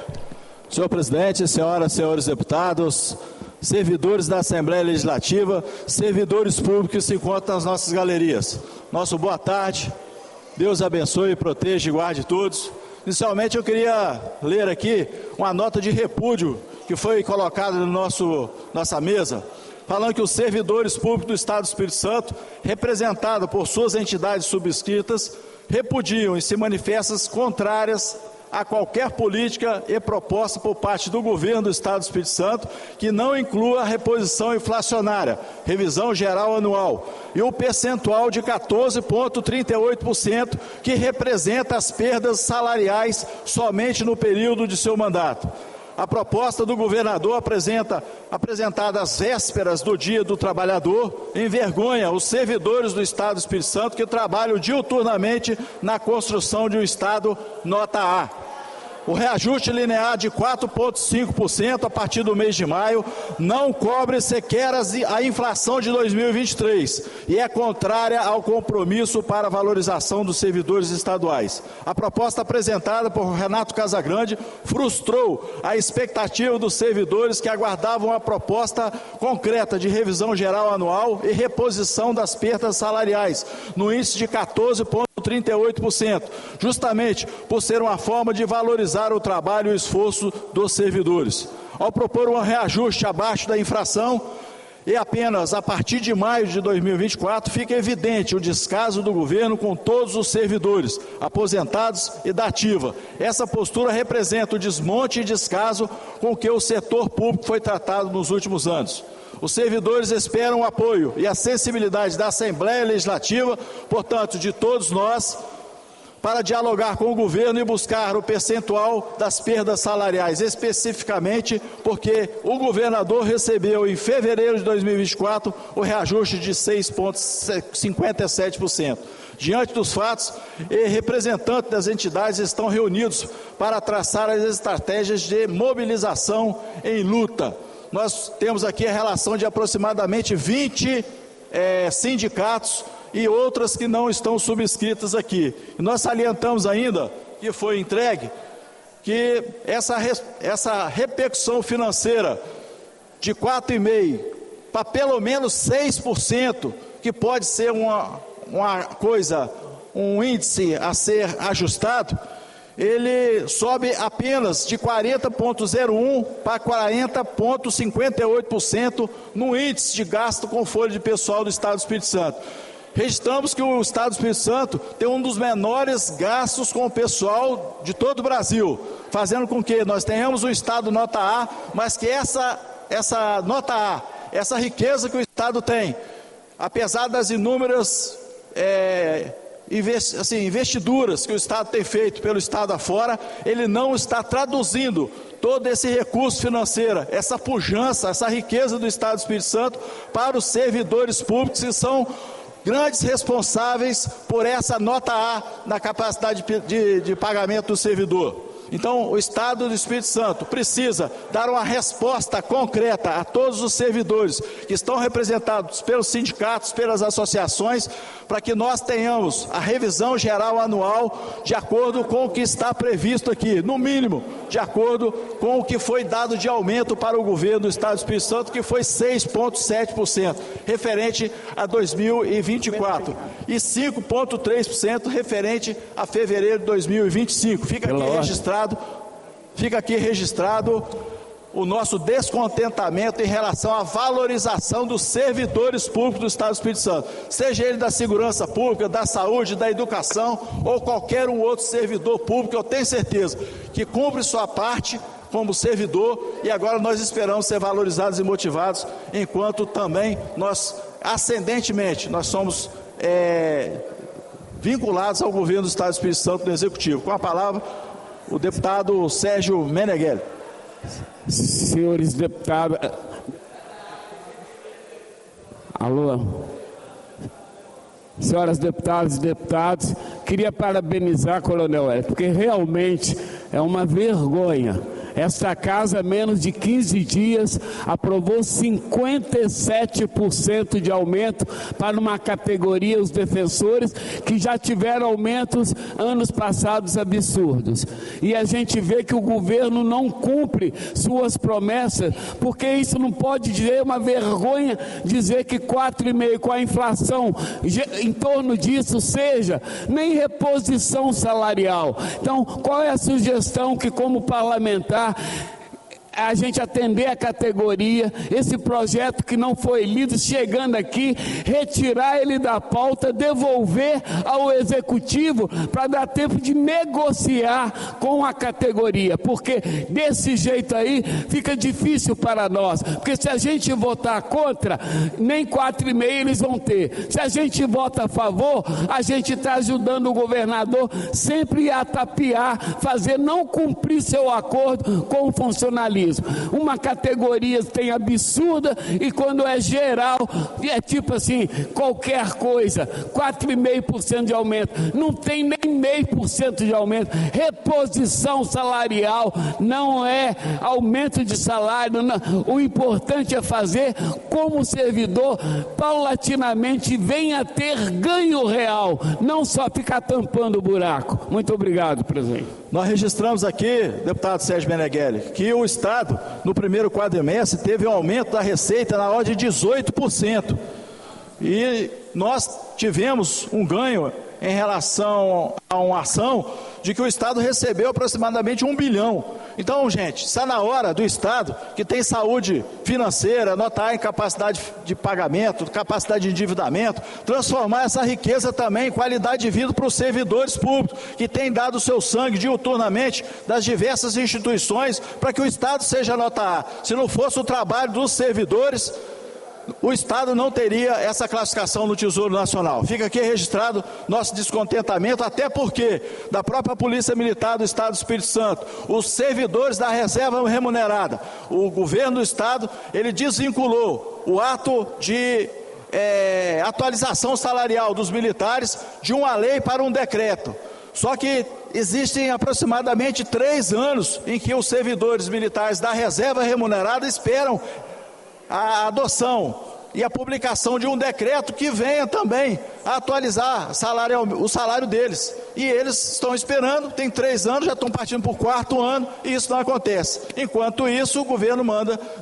S8: Senhor presidente, senhoras e senhores deputados, servidores da Assembleia Legislativa, servidores públicos que se encontram nas nossas galerias. Nosso boa tarde, Deus abençoe, proteja e guarde todos. Inicialmente eu queria ler aqui uma nota de repúdio que foi colocada no nossa mesa, falando que os servidores públicos do Estado do Espírito Santo, representados por suas entidades subscritas, repudiam e se manifestam contrárias a qualquer política e proposta por parte do governo do Estado do Espírito Santo que não inclua a reposição inflacionária, revisão geral anual, e o percentual de 14,38% que representa as perdas salariais somente no período de seu mandato. A proposta do governador apresentada às vésperas do Dia do Trabalhador envergonha os servidores do Estado do Espírito Santo que trabalham diuturnamente na construção de um Estado nota A. O reajuste linear de 4,5% a partir do mês de maio não cobre sequer a inflação de 2023 e é contrária ao compromisso para a valorização dos servidores estaduais. A proposta apresentada por Renato Casagrande frustrou a expectativa dos servidores que aguardavam a proposta concreta de revisão geral anual e reposição das perdas salariais no índice de 14,38%, justamente por ser uma forma de valorizar o trabalho e o esforço dos servidores. Ao propor um reajuste abaixo da inflação e apenas a partir de maio de 2024, fica evidente o descaso do governo com todos os servidores, aposentados e da ativa. Essa postura representa o desmonte e descaso com que o setor público foi tratado nos últimos anos. Os servidores esperam o apoio e a sensibilidade da Assembleia Legislativa, portanto, de todos nós, para dialogar com o governo e buscar o percentual das perdas salariais, especificamente porque o governador recebeu em fevereiro de 2024 o reajuste de 6,57%. Diante dos fatos, representantes das entidades estão reunidos para traçar as estratégias de mobilização em luta. Nós temos aqui a relação de aproximadamente 20 sindicatos e outras que não estão subscritas aqui. E nós salientamos ainda, que foi entregue, que essa repercussão financeira de 4,5% para pelo menos 6%, que pode ser um índice a ser ajustado, ele sobe apenas de 40,01% para 40,58% no índice de gasto com folha de pessoal do Estado do Espírito Santo. Registramos que o Estado do Espírito Santo tem um dos menores gastos com o pessoal de todo o Brasil, fazendo com que nós tenhamos um Estado nota A, mas que essa nota A, essa riqueza que o Estado tem, apesar das inúmeras investiduras que o Estado tem feito pelo Estado afora, ele não está traduzindo todo esse recurso financeiro, essa pujança, essa riqueza do Estado do Espírito Santo para os servidores públicos que são grandes responsáveis por essa nota A na capacidade de pagamento do servidor. Então, o Estado do Espírito Santo precisa dar uma resposta concreta a todos os servidores que estão representados pelos sindicatos, pelas associações, para que nós tenhamos a revisão geral anual de acordo com o que está previsto aqui, no mínimo, de acordo com o que foi dado de aumento para o governo do Estado do Espírito Santo, que foi 6,7%, referente a 2024, e 5,3% referente a fevereiro de 2025. Fica aqui registrado Fica aqui registrado o nosso descontentamento em relação à valorização dos servidores públicos do Estado do Espírito Santo, seja ele da segurança pública, da saúde, da educação ou qualquer um outro servidor público. Eu tenho certeza que cumpre sua parte como servidor e agora nós esperamos ser valorizados e motivados, enquanto também nós, ascendentemente, nós somos vinculados ao governo do Estado do Espírito Santo no Executivo. Com a palavra, o deputado Sérgio Meneghelli.
S4: Senhores deputados, alô, senhoras deputadas e deputados, queria parabenizar, Coronel Hélio, porque realmente é uma vergonha. Esta casa, menos de 15 dias, aprovou 57% de aumento para uma categoria, os defensores, que já tiveram aumentos anos passados absurdos. E a gente vê que o governo não cumpre suas promessas, porque isso não pode ser uma vergonha dizer que 4,5% com a inflação em torno disso seja nem reposição salarial. Então, qual é a sugestão que, como parlamentar, a gente atender a categoria, esse projeto que não foi lido, chegando aqui, retirar ele da pauta, devolver ao Executivo para dar tempo de negociar com a categoria, porque desse jeito aí fica difícil para nós, porque se a gente votar contra, nem 4,5% eles vão ter. Se a gente vota a favor, a gente está ajudando o governador sempre a tapear, fazer não cumprir seu acordo com o funcionalismo. Uma categoria tem absurda e quando é geral, é tipo assim, qualquer coisa, 4,5% de aumento, não tem nem 0,5% de aumento. Reposição salarial não é aumento de salário, não. O importante é fazer como o servidor paulatinamente venha a ter ganho real, não só ficar tampando o buraco. Muito obrigado, presidente.
S8: Nós registramos aqui, deputado Sérgio Meneghelli, que o Estado, no primeiro quadrimestre, teve um aumento da receita na ordem de 18%. E nós tivemos um ganho em relação a uma ação de que o Estado recebeu aproximadamente 1 bilhão. Então, gente, está na hora do Estado, que tem saúde financeira, notar em capacidade de pagamento, capacidade de endividamento, transformar essa riqueza também em qualidade de vida para os servidores públicos, que têm dado o seu sangue diuturnamente das diversas instituições para que o Estado seja nota A. Se não fosse o trabalho dos servidores, o Estado não teria essa classificação no Tesouro Nacional. Fica aqui registrado nosso descontentamento, até porque da própria Polícia Militar do Estado do Espírito Santo, os servidores da reserva remunerada, o governo do Estado, ele desvinculou o ato de atualização salarial dos militares de uma lei para um decreto. Só que existem aproximadamente 3 anos em que os servidores militares da reserva remunerada esperam a adoção e a publicação de um decreto que venha também a atualizar o salário deles. E eles estão esperando, tem 3 anos, já estão partindo para o 4º ano, e isso não acontece. Enquanto isso, o governo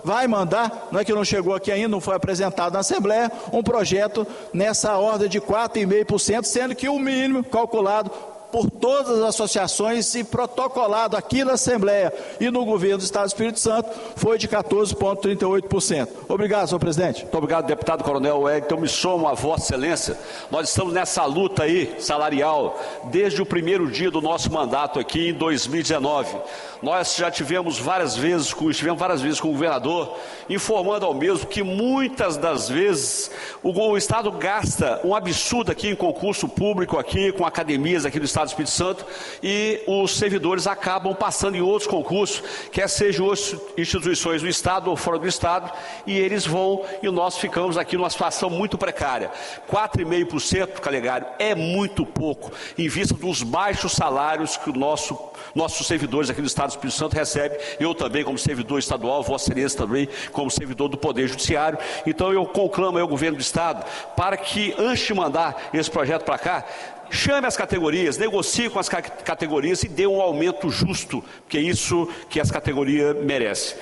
S8: vai mandar, não é que não chegou aqui ainda, não foi apresentado na Assembleia, um projeto nessa ordem de 4,5%, sendo que o mínimo calculado por todas as associações e protocolado aqui na Assembleia e no governo do Estado do Espírito Santo foi de 14,38%. Obrigado, senhor presidente.
S2: Muito obrigado, deputado Coronel Wellington. Me somo a Vossa Excelência. Nós estamos nessa luta aí, salarial, desde o primeiro dia do nosso mandato aqui em 2019. Nós já tivemos várias vezes com o governador, informando ao mesmo que muitas das vezes o Estado gasta um absurdo aqui em concurso público, aqui com academias aqui do Estado do Espírito Santo, e os servidores acabam passando em outros concursos, quer sejam outras instituições do Estado ou fora do Estado, e eles vão, e nós ficamos aqui numa situação muito precária. 4,5%, Calegari, é muito pouco, em vista dos baixos salários que nossos servidores aqui do Estado do Espírito Santo recebem, eu também como servidor estadual, Vossa Excelência também como servidor do Poder Judiciário. Então eu conclamo aí o governo do Estado para que, antes de mandar esse projeto para cá, chame as categorias, negocie com as categorias e dê um aumento justo, porque é isso que as categorias merecem.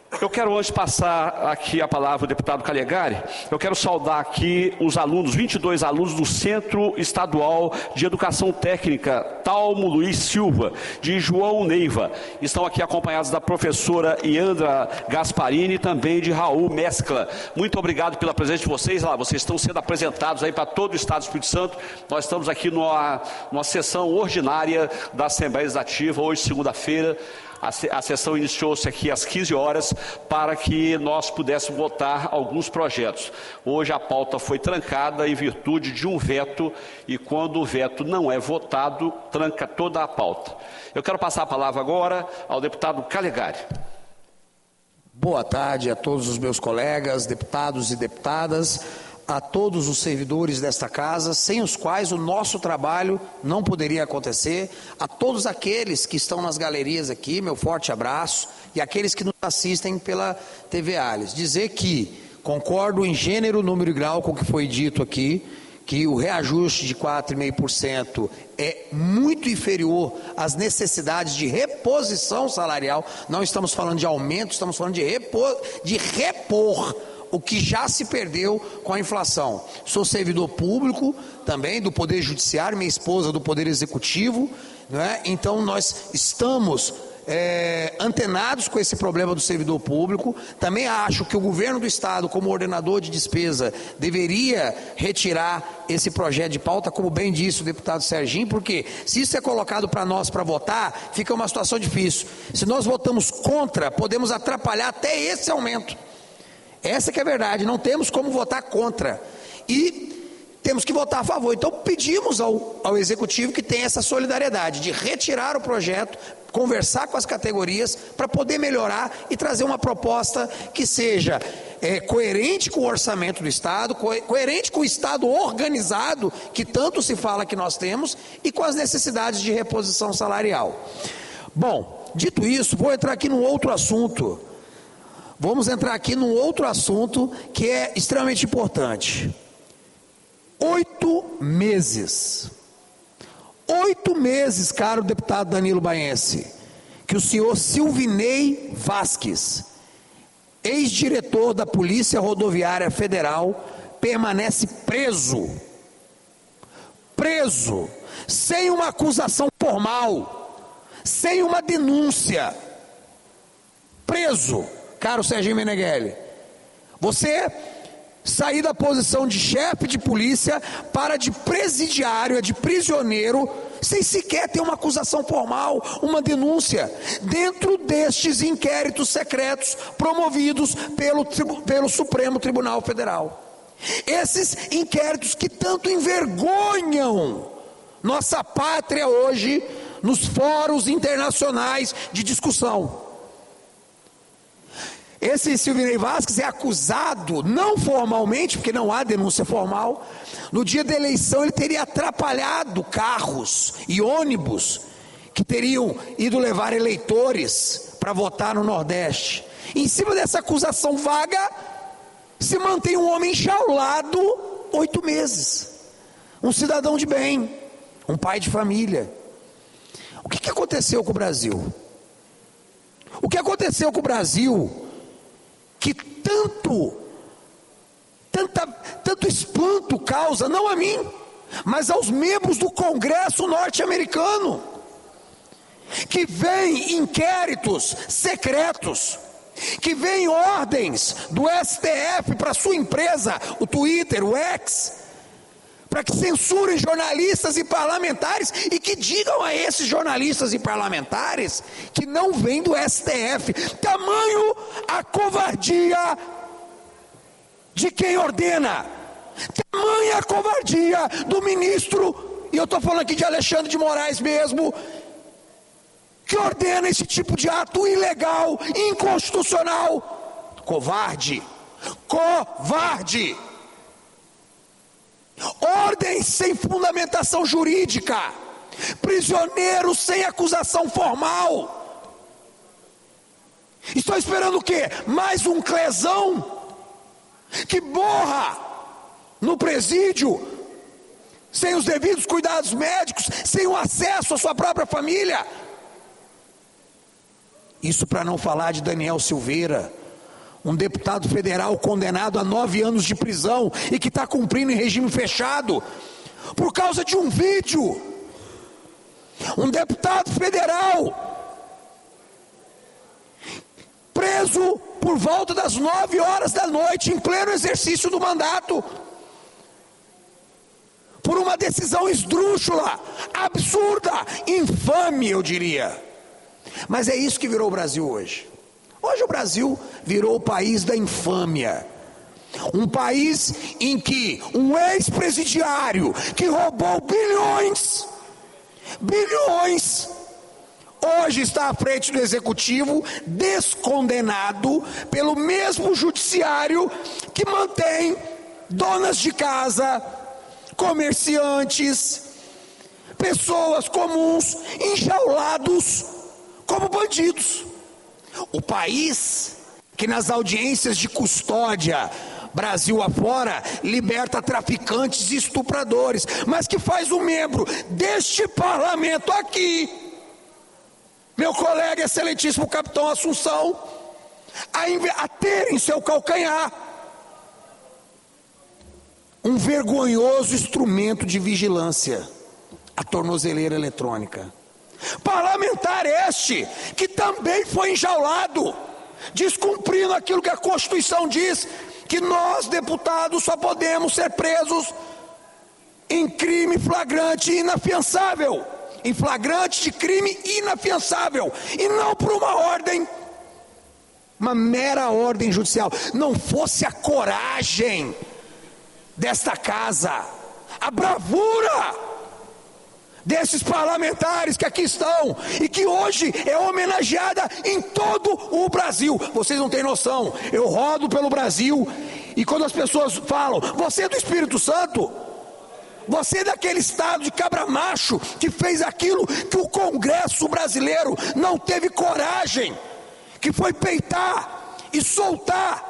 S2: Eu quero, antes de passar aqui a palavra ao deputado Calegari, eu quero saudar aqui os alunos, 22 alunos do Centro Estadual de Educação Técnica Talmo Luiz Silva, de João Neiva. Estão aqui acompanhados da professora Iandra Gasparini e também de Raul Mescla. Muito obrigado pela presença de vocês lá. Vocês estão sendo apresentados aí para todo o Estado do Espírito Santo. Nós estamos aqui numa sessão ordinária da Assembleia Legislativa, hoje, segunda-feira. A sessão iniciou-se aqui às 15 horas para que nós pudéssemos votar alguns projetos. Hoje a pauta foi trancada em virtude de um veto, e quando o veto não é votado, tranca toda a pauta. Eu quero passar a palavra agora ao deputado Calegari.
S18: Boa tarde a todos os meus colegas, deputados e deputadas, a todos os servidores desta casa, sem os quais o nosso trabalho não poderia acontecer, a todos aqueles que estão nas galerias aqui, meu forte abraço, e aqueles que nos assistem pela TV Alhes. Dizer que concordo em gênero, número e grau com o que foi dito aqui, que o reajuste de 4,5% é muito inferior às necessidades de reposição salarial. Não estamos falando de aumento, estamos falando de repor o que já se perdeu com a inflação. Sou servidor público também do Poder Judiciário, minha esposa do Poder Executivo, não é? Então nós estamos antenados com esse problema do servidor público. Também acho que o governo do Estado, como ordenador de despesa, deveria retirar esse projeto de pauta, como bem disse o deputado Serginho, porque se isso é colocado para nós para votar, fica uma situação difícil. Se nós votamos contra, podemos atrapalhar até esse aumento. Essa que é a verdade, não temos como votar contra e temos que votar a favor. Então pedimos ao Executivo que tenha essa solidariedade de retirar o projeto, conversar com as categorias para poder melhorar e trazer uma proposta que seja coerente com o orçamento do Estado, coerente com o Estado organizado que tanto se fala que nós temos e com as necessidades de reposição salarial. Bom, dito isso, vou entrar aqui num outro assunto. Vamos entrar aqui num outro assunto que é extremamente importante. 8 meses. 8 meses, caro deputado Danilo Baense, que o senhor Silvinei Vasques, ex-diretor da Polícia Rodoviária Federal, permanece preso, sem uma acusação formal, sem uma denúncia, preso. Caro Serginho Meneghelli, você sair da posição de chefe de polícia para de presidiário, de prisioneiro, sem sequer ter uma acusação formal, uma denúncia, dentro destes inquéritos secretos promovidos pelo Supremo Tribunal Federal. Esses inquéritos que tanto envergonham nossa pátria hoje nos fóruns internacionais de discussão. Esse Silvinei Vasques é acusado, não formalmente, porque não há denúncia formal, no dia da eleição ele teria atrapalhado carros e ônibus que teriam ido levar eleitores para votar no Nordeste. Em cima dessa acusação vaga, se mantém um homem enjaulado 8 meses. Um cidadão de bem, um pai de família. O que aconteceu com o Brasil? O que aconteceu com o Brasil que tanto espanto causa, não a mim, mas aos membros do Congresso norte-americano, que vem inquéritos secretos, que vem ordens do STF para sua empresa, o Twitter, o X, para que censurem jornalistas e parlamentares e que digam a esses jornalistas e parlamentares que não vem do STF. Tamanho a covardia de quem ordena, tamanha a covardia do ministro, e eu estou falando aqui de Alexandre de Moraes mesmo, que ordena esse tipo de ato ilegal, inconstitucional. Covarde, covarde. Ordens sem fundamentação jurídica, prisioneiros sem acusação formal. Estou esperando o quê? Mais um clesão que borra no presídio, sem os devidos cuidados médicos, sem o acesso à sua própria família. Isso para não falar de Daniel Silveira, um deputado federal condenado a 9 anos de prisão e que está cumprindo em regime fechado por causa de um vídeo. Um deputado federal preso por volta das 9 horas da noite, em pleno exercício do mandato, por uma decisão esdrúxula, absurda, infame, eu diria. Mas é isso que virou o Brasil hoje. Hoje o Brasil virou o país da infâmia. Um país em que um ex-presidiário que roubou bilhões, hoje está à frente do executivo, descondenado pelo mesmo judiciário que mantém donas de casa, comerciantes, pessoas comuns enjaulados como bandidos. O país que nas audiências de custódia, Brasil afora, liberta traficantes e estupradores, mas que faz um membro deste parlamento aqui, meu colega excelentíssimo capitão Assunção, a ter em seu calcanhar um vergonhoso instrumento de vigilância, a tornozeleira eletrônica. Parlamentar este que também foi enjaulado, descumprindo aquilo que a Constituição diz, que nós, deputados, só podemos ser presos em crime flagrante e inafiançável, em flagrante de crime inafiançável, e não por uma ordem, uma mera ordem judicial. Não fosse a coragem desta casa, a bravura desses parlamentares que aqui estão e que hoje é homenageada em todo o Brasil. Vocês não têm noção, eu rodo pelo Brasil e quando as pessoas falam, você é do Espírito Santo, você é daquele estado de cabra macho que fez aquilo que o Congresso brasileiro não teve coragem, que foi peitar e soltar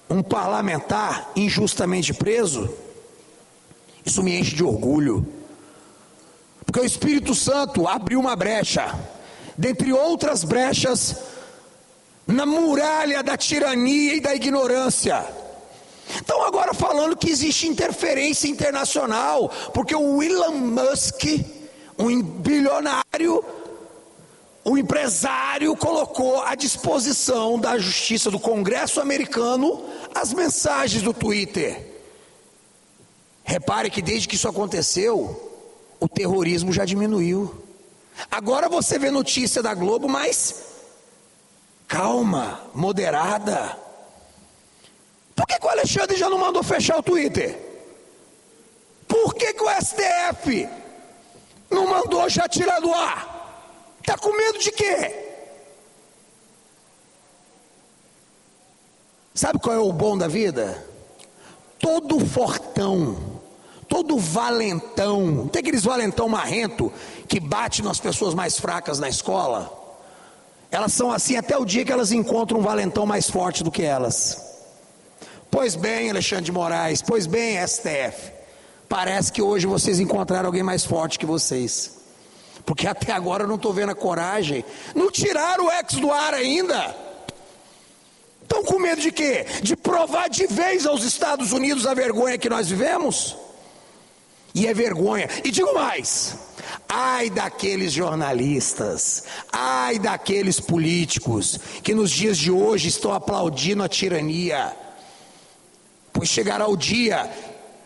S18: um parlamentar injustamente preso, isso me enche de orgulho. Porque o Espírito Santo abriu uma brecha, dentre outras brechas, na muralha da tirania e da ignorância. Então agora falando que existe interferência internacional, porque o Elon Musk, um bilionário, um empresário, colocou à disposição da justiça do Congresso americano as mensagens do Twitter. Repare que desde que isso aconteceu, o terrorismo já diminuiu. Agora você vê notícia da Globo, mas calma, moderada. Por que o Alexandre já não mandou fechar o Twitter? Por que o STF não mandou já tirar do ar? Está com medo de quê? Sabe qual é o bom da vida? Todo fortão, todo valentão, tem aqueles valentão marrento que bate nas pessoas mais fracas na escola? Elas são assim até o dia que elas encontram um valentão mais forte do que elas. Pois bem, Alexandre de Moraes, pois bem, STF, parece que hoje vocês encontraram alguém mais forte que vocês, porque até agora eu não estou vendo a coragem, não tiraram o ex do ar ainda. Estão com medo de quê? De provar de vez aos Estados Unidos a vergonha que nós vivemos? E é vergonha. E digo mais, ai daqueles jornalistas, ai daqueles políticos que nos dias de hoje estão aplaudindo a tirania, pois chegará o dia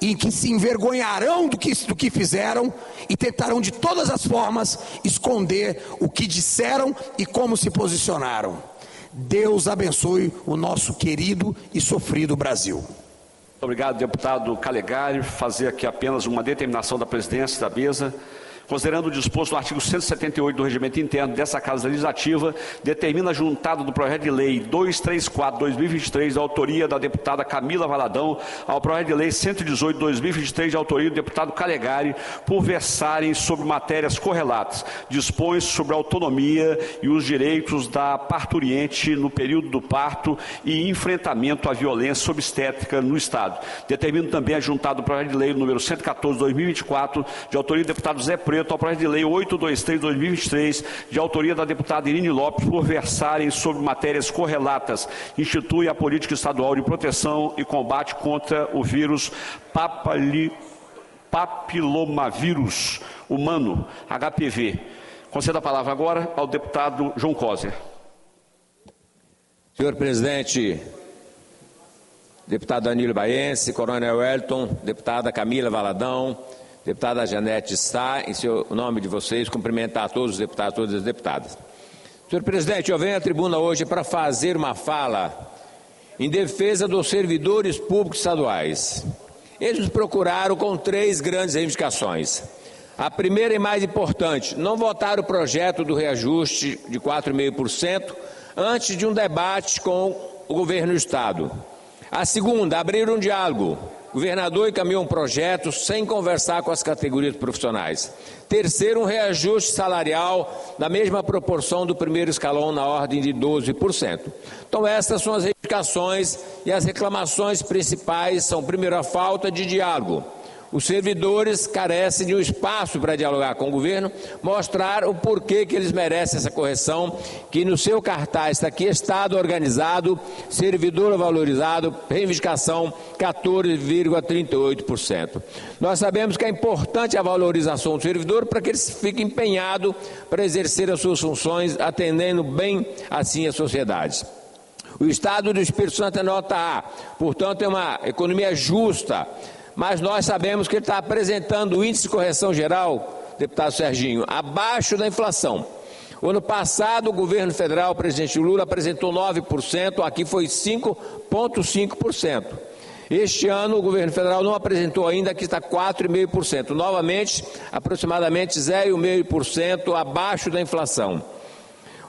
S18: em que se envergonharão do que fizeram e tentarão de todas as formas esconder o que disseram e como se posicionaram. Deus abençoe o nosso querido e sofrido Brasil.
S2: Muito obrigado, deputado Calegari. Fazer aqui apenas uma determinação da presidência da mesa. Considerando o disposto no artigo 178 do Regimento Interno dessa Casa Legislativa, determina a juntada do projeto de lei 234/2023, da autoria da deputada Camila Valadão, ao projeto de lei 118/2023, de autoria do deputado Calegari, por versarem sobre matérias correlatas. Dispõe sobre a autonomia e os direitos da parturiente no período do parto e enfrentamento à violência obstétrica no Estado. Determina também a juntada do projeto de lei número 114/2024, de autoria do deputado Zé Preto, Preto ao projeto de lei 823/2023, de autoria da deputada Irine Lopes, por versarem sobre matérias correlatas, institui a política estadual de proteção e combate contra o vírus papilomavírus humano, HPV. Concedo a palavra agora ao deputado João Coser.
S10: Senhor presidente, deputado Danilo Baense, coronel Wellington, deputada Camila Valadão, deputada Janete Sá, em nome de vocês, cumprimentar a todos os deputados, todas as deputadas. Senhor presidente, eu venho à tribuna hoje para fazer uma fala em defesa dos servidores públicos estaduais. Eles nos procuraram com 3 grandes reivindicações. A primeira e mais importante, não votar o projeto do reajuste de 4,5% antes de um debate com o governo do Estado. A segunda, abrir um diálogo. O governador encaminhou um projeto sem conversar com as categorias profissionais. Terceiro, um reajuste salarial na mesma proporção do primeiro escalão, na ordem de 12%. Então, essas são as reivindicações e as reclamações principais são, primeiro, a falta de diálogo. Os servidores carecem de um espaço para dialogar com o governo, mostrar o porquê que eles merecem essa correção, que no seu cartaz está aqui, Estado organizado, servidor valorizado, reivindicação 14,38%. Nós sabemos que é importante a valorização do servidor para que ele fique empenhado para exercer as suas funções, atendendo bem assim a sociedade. O Estado do Espírito Santo é nota A, portanto é uma economia justa, mas nós sabemos que ele está apresentando o índice de correção geral, deputado Serginho, abaixo da inflação. O ano passado, o governo federal, o presidente Lula, apresentou 9%, aqui foi 5,5%. Este ano, o governo federal não apresentou ainda, aqui está 4,5%. Novamente, aproximadamente 0,5% abaixo da inflação.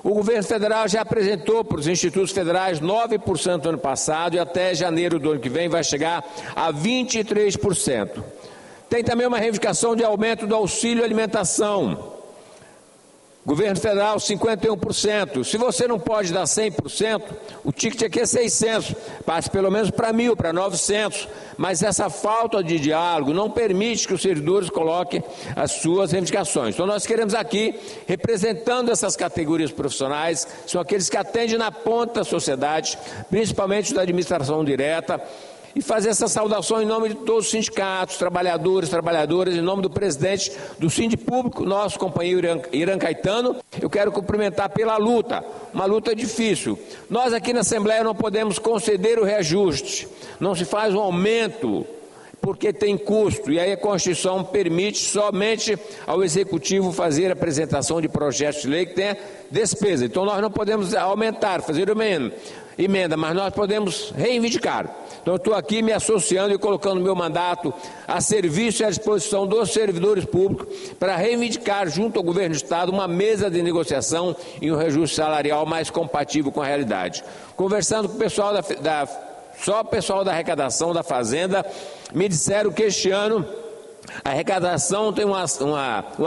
S10: O governo federal já apresentou para os institutos federais 9% no ano passado e até janeiro do ano que vem vai chegar a 23%. Tem também uma reivindicação de aumento do auxílio alimentação. Governo federal, 51%. Se você não pode dar 100%, o ticket aqui é 600. Passe pelo menos para 1.000, para 900. Mas essa falta de diálogo não permite que os servidores coloquem as suas reivindicações. Então nós queremos aqui, representando essas categorias profissionais, são aqueles que atendem na ponta da sociedade, principalmente da administração direta, e fazer essa saudação em nome de todos os sindicatos, trabalhadores, trabalhadoras, em nome do presidente do Sindipúblico, nosso companheiro Irã Caetano. Eu quero cumprimentar pela luta, uma luta difícil. Nós aqui na Assembleia não podemos conceder o reajuste, não se faz um aumento porque tem custo, e aí a Constituição permite somente ao Executivo fazer a apresentação de projetos de lei que tenha despesa. Então nós não podemos aumentar, fazer emenda, mas nós podemos reivindicar. Então eu estou aqui me associando e colocando meu mandato a serviço e à disposição dos servidores públicos para reivindicar junto ao governo do Estado uma mesa de negociação e um reajuste salarial mais compatível com a realidade. Conversando com o pessoal só o pessoal da arrecadação da Fazenda me disseram que este ano a arrecadação tem um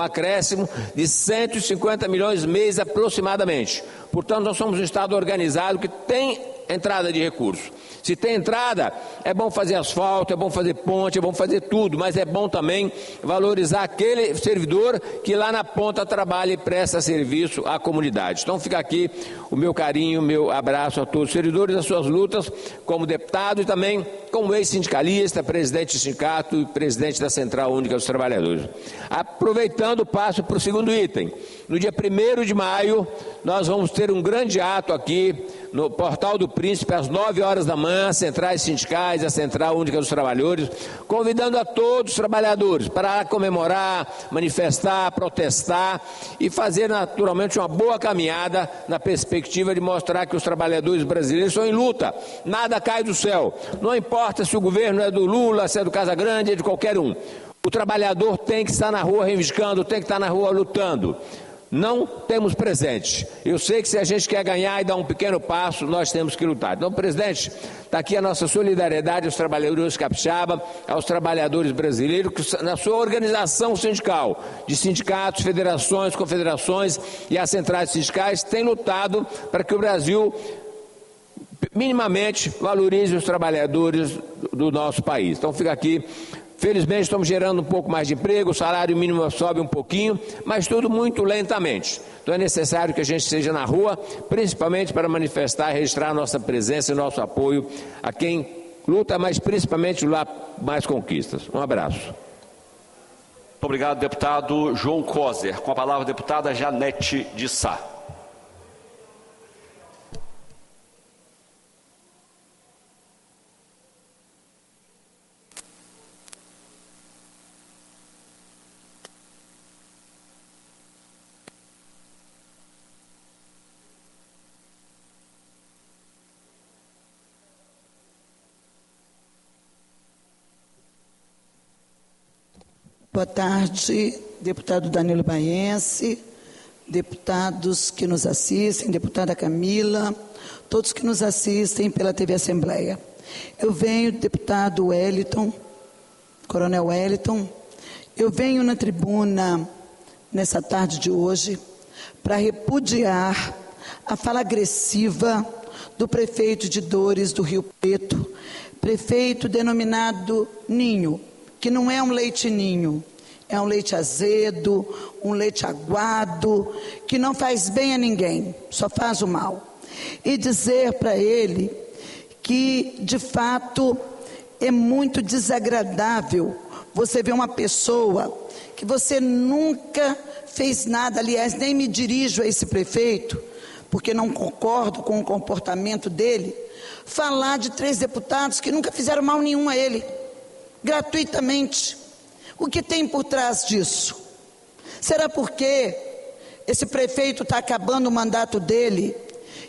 S10: acréscimo de 150 milhões mês aproximadamente. Portanto, nós somos um Estado organizado que tem entrada de recursos. Se tem entrada, é bom fazer asfalto, é bom fazer ponte, é bom fazer tudo, mas é bom também valorizar aquele servidor que lá na ponta trabalha e presta serviço à comunidade. Então fica aqui o meu carinho, o meu abraço a todos os servidores das suas lutas como deputado e também como ex-sindicalista, presidente do sindicato e presidente da Central Única dos Trabalhadores. Aproveitando, passo para o segundo item. No dia 1º de maio, nós vamos ter um grande ato aqui no Portal do Príncipe, às 9 horas da manhã, centrais sindicais, a Central Única dos Trabalhadores, convidando a todos os trabalhadores para comemorar, manifestar, protestar e fazer naturalmente uma boa caminhada na perspectiva de mostrar que os trabalhadores brasileiros estão em luta. Nada cai do céu. Não importa se o governo é do Lula, se é do Casagrande, é de qualquer um. O trabalhador tem que estar na rua reivindicando, tem que estar na rua lutando. Não temos presente. Eu sei que se a gente quer ganhar e dar um pequeno passo, nós temos que lutar. Então, presidente, está aqui a nossa solidariedade aos trabalhadores capixaba, aos trabalhadores brasileiros, que na sua organização sindical, de sindicatos, federações, confederações e as centrais sindicais, tem lutado para que o Brasil minimamente valorize os trabalhadores do nosso país. Então fica aqui
S19: Felizmente estamos gerando um pouco mais de emprego, o salário mínimo sobe um pouquinho, mas tudo muito lentamente. Então é necessário que a gente esteja na rua, principalmente para manifestar e registrar nossa presença e nosso apoio a quem luta, mas principalmente lá mais conquistas. Um abraço.
S2: Muito obrigado, deputado João Coser. Com a palavra, a deputada Janete de Sá.
S14: Boa tarde, deputado Danilo Baense, deputados que nos assistem, deputada Camila, todos que nos assistem pela TV Assembleia. Eu venho, deputado Wellington, coronel Wellington, eu venho na tribuna nessa tarde de hoje para repudiar a fala agressiva do prefeito de Dores do Rio Preto, prefeito denominado Ninho, que não é um leite ninho, é um leite azedo, um leite aguado, que não faz bem a ninguém, só faz o mal. E dizer para ele que, de fato, é muito desagradável você ver uma pessoa que você nunca fez nada, aliás, nem me dirijo a esse prefeito, porque não concordo com o comportamento dele, falar de 3 deputados que nunca fizeram mal nenhum a ele, gratuitamente. O que tem por trás disso? Será porque esse prefeito está acabando o mandato dele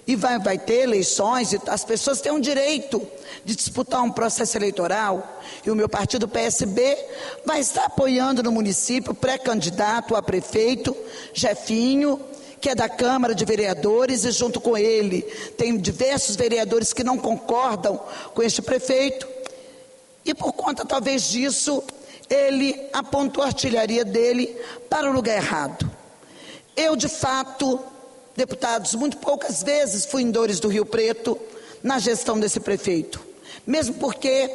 S14: e vai ter eleições e as pessoas têm o direito de disputar um processo eleitoral, e o meu partido PSB vai estar apoiando no município pré-candidato a prefeito Jefinho, que é da Câmara de Vereadores, e junto com ele tem diversos vereadores que não concordam com este prefeito. E por conta talvez disso, ele apontou a artilharia dele para o lugar errado. Eu, de fato, deputados, muito poucas vezes fui em Dores do Rio Preto na gestão desse prefeito. Mesmo porque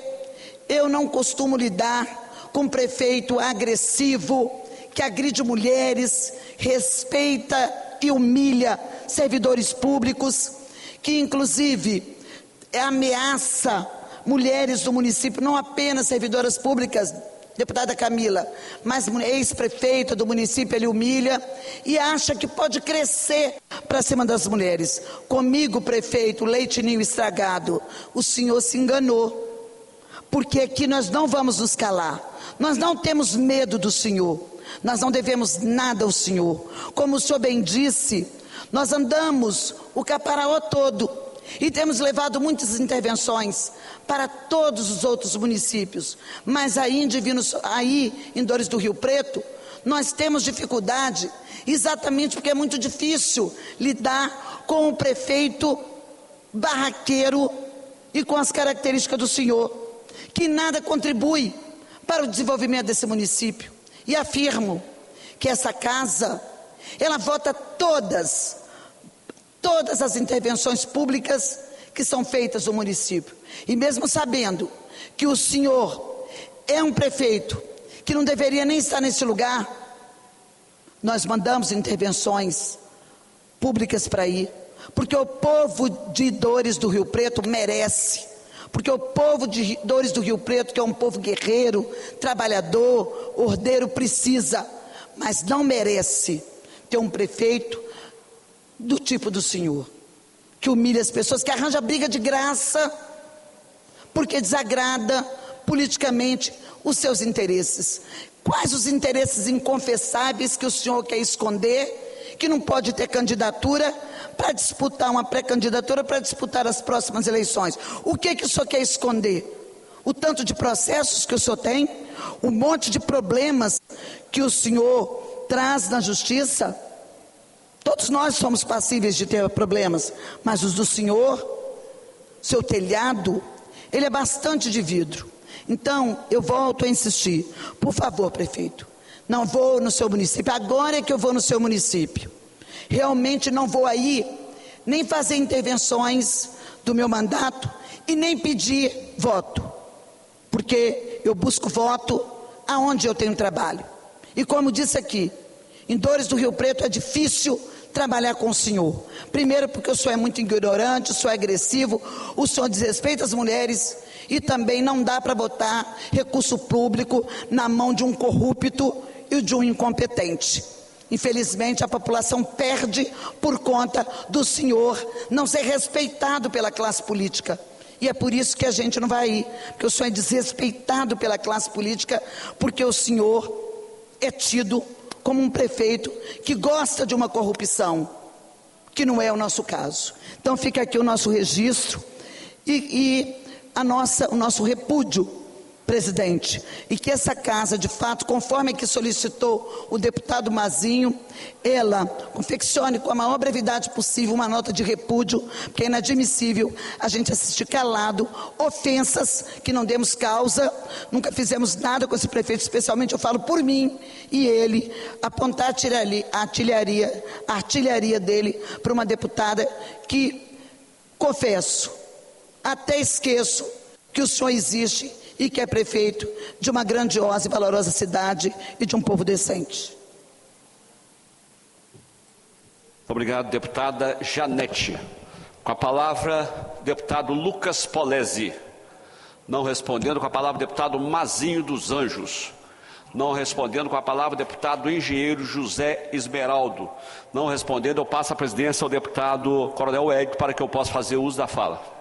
S14: eu não costumo lidar com um prefeito agressivo, que agride mulheres, respeita e humilha servidores públicos, que inclusive ameaça mulheres do município, não apenas servidoras públicas, deputada Camila, mas ex-prefeita do município, ele humilha e acha que pode crescer para cima das mulheres. Comigo, prefeito, leite ninho estragado, o senhor se enganou, porque aqui nós não vamos nos calar, nós não temos medo do senhor, nós não devemos nada ao senhor. Como o senhor bem disse, nós andamos o Caparaó todo e temos levado muitas intervenções para todos os outros municípios, mas aí em Dores do Rio Preto nós temos dificuldade, exatamente porque é muito difícil lidar com o prefeito barraqueiro e com as características do senhor, que nada contribui para o desenvolvimento desse município. E afirmo que essa casa, ela vota todas as intervenções públicas que são feitas no município. E mesmo sabendo que o senhor é um prefeito que não deveria nem estar nesse lugar, nós mandamos intervenções públicas para ir, porque o povo de Dores do Rio Preto merece, porque o povo de Dores do Rio Preto, que é um povo guerreiro, trabalhador, ordeiro, precisa, mas não merece ter um prefeito do tipo do senhor, que humilha as pessoas, que arranja briga de graça, porque desagrada politicamente os seus interesses. Quais os interesses inconfessáveis que o senhor quer esconder, que não pode ter candidatura para disputar uma pré-candidatura, para disputar as próximas eleições? O que o senhor quer esconder? O tanto de processos que o senhor tem, um monte de problemas que o senhor traz na justiça. Todos nós somos passíveis de ter problemas, mas os do senhor, seu telhado, ele é bastante de vidro. Então, eu volto a insistir, por favor, prefeito, não vou no seu município, agora é que eu vou no seu município. Realmente não vou aí nem fazer intervenções do meu mandato e nem pedir voto, porque eu busco voto aonde eu tenho trabalho. E como disse aqui, em Dores do Rio Preto é difícil trabalhar com o senhor. Primeiro porque o senhor é muito ignorante, o senhor é agressivo, o senhor desrespeita as mulheres e também não dá para botar recurso público na mão de um corrupto e de um incompetente. Infelizmente a população perde por conta do senhor não ser respeitado pela classe política. E é por isso que a gente não vai ir, porque o senhor é desrespeitado pela classe política, porque o senhor é tido como um prefeito que gosta de uma corrupção, que não é o nosso caso. Então fica aqui o nosso registro e o nosso repúdio, presidente, e que essa casa, de fato, conforme que solicitou o deputado Mazinho, ela confeccione com a maior brevidade possível uma nota de repúdio, porque é inadmissível a gente assistir calado ofensas que não demos causa, nunca fizemos nada com esse prefeito, especialmente eu falo por mim e ele, apontar a artilharia dele para uma deputada que, confesso, até esqueço que o senhor existe e que é prefeito de uma grandiosa e valorosa cidade e de um povo decente.
S2: Obrigado, deputada Janete. Com a palavra, deputado Lucas Polezi. Não respondendo, com a palavra, deputado Mazinho dos Anjos. Não respondendo, com a palavra, deputado engenheiro José Esmeraldo. Não respondendo, eu passo a presidência ao deputado Coronel Hélio para que eu possa fazer uso da fala.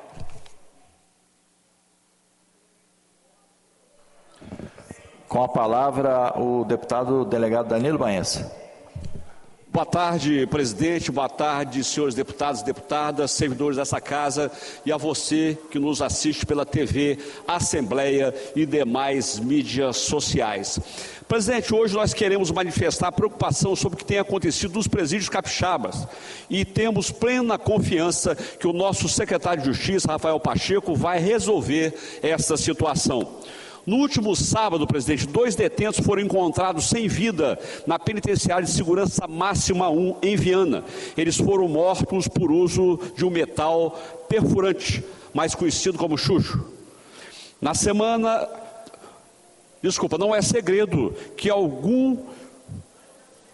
S8: Com a palavra, o deputado delegado Danilo Baença.
S2: Boa tarde, presidente, boa tarde, senhores deputados e deputadas, servidores dessa casa e a você que nos assiste pela TV, Assembleia e demais mídias sociais. Presidente, hoje nós queremos manifestar preocupação sobre o que tem acontecido nos presídios capixabas e temos plena confiança que o nosso secretário de Justiça, Rafael Pacheco, vai resolver essa situação. No último sábado, presidente, 2 detentos foram encontrados sem vida na penitenciária de segurança máxima 1 em Viana. Eles foram mortos por uso de um metal perfurante, mais conhecido como chucho. Na semana, não é segredo que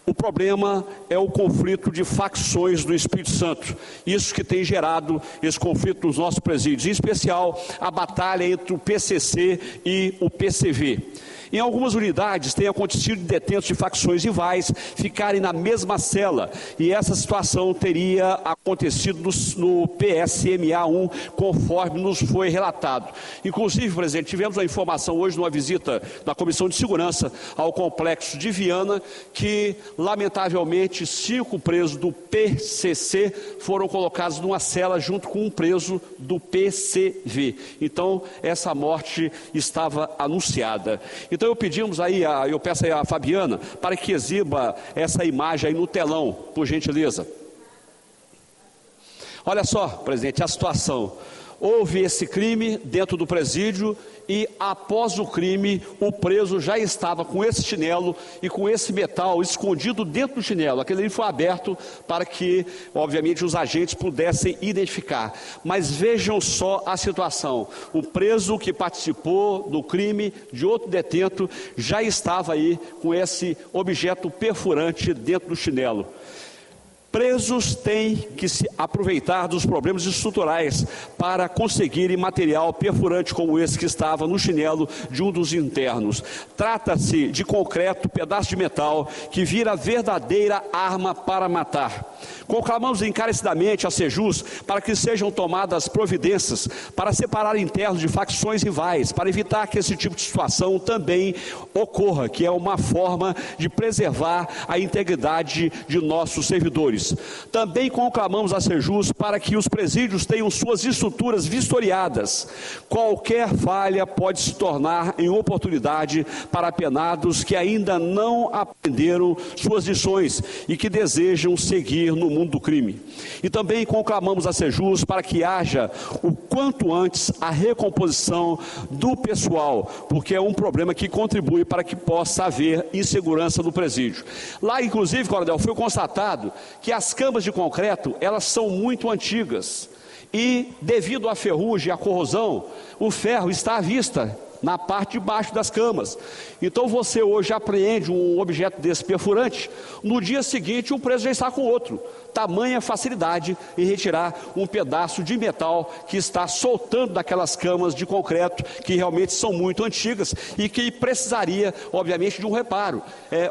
S2: o problema é o conflito de facções do Espírito Santo. Isso que tem gerado esse conflito nos nossos presídios, em especial a batalha entre o PCC e o PCV. Em algumas unidades tem acontecido de detentos de facções rivais ficarem na mesma cela, e essa situação teria acontecido no PSMA 1, conforme nos foi relatado. Inclusive, presidente, tivemos a informação hoje numa visita da Comissão de Segurança ao complexo de Viana, que lamentavelmente 5 presos do PCC foram colocados numa cela junto com um preso do PCV. Então, essa morte estava anunciada. Então eu peço aí a Fabiana para que exiba essa imagem aí no telão, por gentileza. Olha só, presidente, a situação. Houve esse crime dentro do presídio e após o crime o preso já estava com esse chinelo e com esse metal escondido dentro do chinelo. Aquele ali foi aberto para que, obviamente, os agentes pudessem identificar. Mas vejam só a situação. O preso que participou do crime de outro detento já estava aí com esse objeto perfurante dentro do chinelo. Presos têm que se aproveitar dos problemas estruturais para conseguirem material perfurante como esse que estava no chinelo de um dos internos. Trata-se de concreto, pedaço de metal, que vira verdadeira arma para matar. Conclamamos encarecidamente a Sejus para que sejam tomadas providências para separar internos de facções rivais, para evitar que esse tipo de situação também ocorra, que é uma forma de preservar a integridade de nossos servidores. Também conclamamos a Sejus para que os presídios tenham suas estruturas vistoriadas. Qualquer falha pode se tornar em oportunidade para penados que ainda não aprenderam suas lições e que desejam seguir no mundo do crime. E também conclamamos a Sejus para que haja o quanto antes a recomposição do pessoal, porque é um problema que contribui para que possa haver insegurança no presídio. Lá, inclusive, coronel, foi constatado que as camas de concreto, elas são muito antigas e, devido à ferrugem e à corrosão, o ferro está à vista, na parte de baixo das camas. Então você hoje apreende um objeto desse perfurante, no dia seguinte o preso já está com outro. Tamanha facilidade em retirar um pedaço de metal que está soltando daquelas camas de concreto que realmente são muito antigas e que precisaria, obviamente, de um reparo,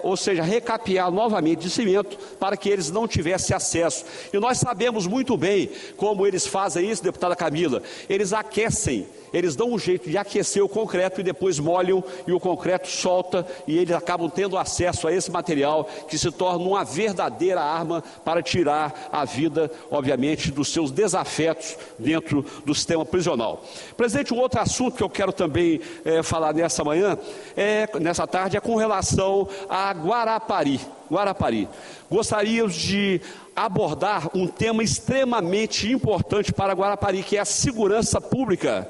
S2: ou seja, recapear novamente de cimento para que eles não tivessem acesso. E nós sabemos muito bem como eles fazem isso, deputada Camila. Eles aquecem, eles dão um jeito de aquecer o concreto e depois molham e o concreto solta e eles acabam tendo acesso a esse material que se torna uma verdadeira arma para tirar a vida, obviamente, dos seus desafetos dentro do sistema prisional. Presidente, um outro assunto que eu quero também falar nessa tarde, é com relação a Guarapari. Gostaríamos de abordar um tema extremamente importante para Guarapari, que é a segurança pública.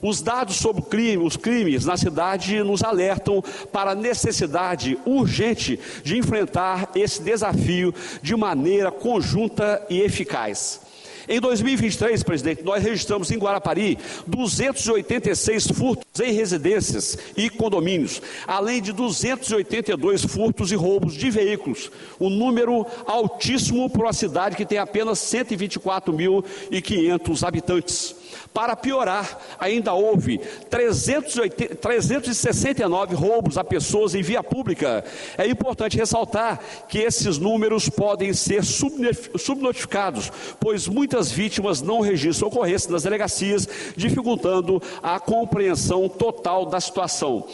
S2: Os dados sobre os crimes na cidade nos alertam para a necessidade urgente de enfrentar esse desafio de maneira conjunta e eficaz. Em 2023, presidente, nós registramos em Guarapari 286 furtos em residências e condomínios, além de 282 furtos e roubos de veículos, um número altíssimo para uma cidade que tem apenas 124.500 habitantes. Para piorar, ainda houve 369 roubos a pessoas em via pública. É importante ressaltar que esses números podem ser subnotificados, pois muitas vítimas não registram ocorrências nas delegacias, dificultando a compreensão total da situação.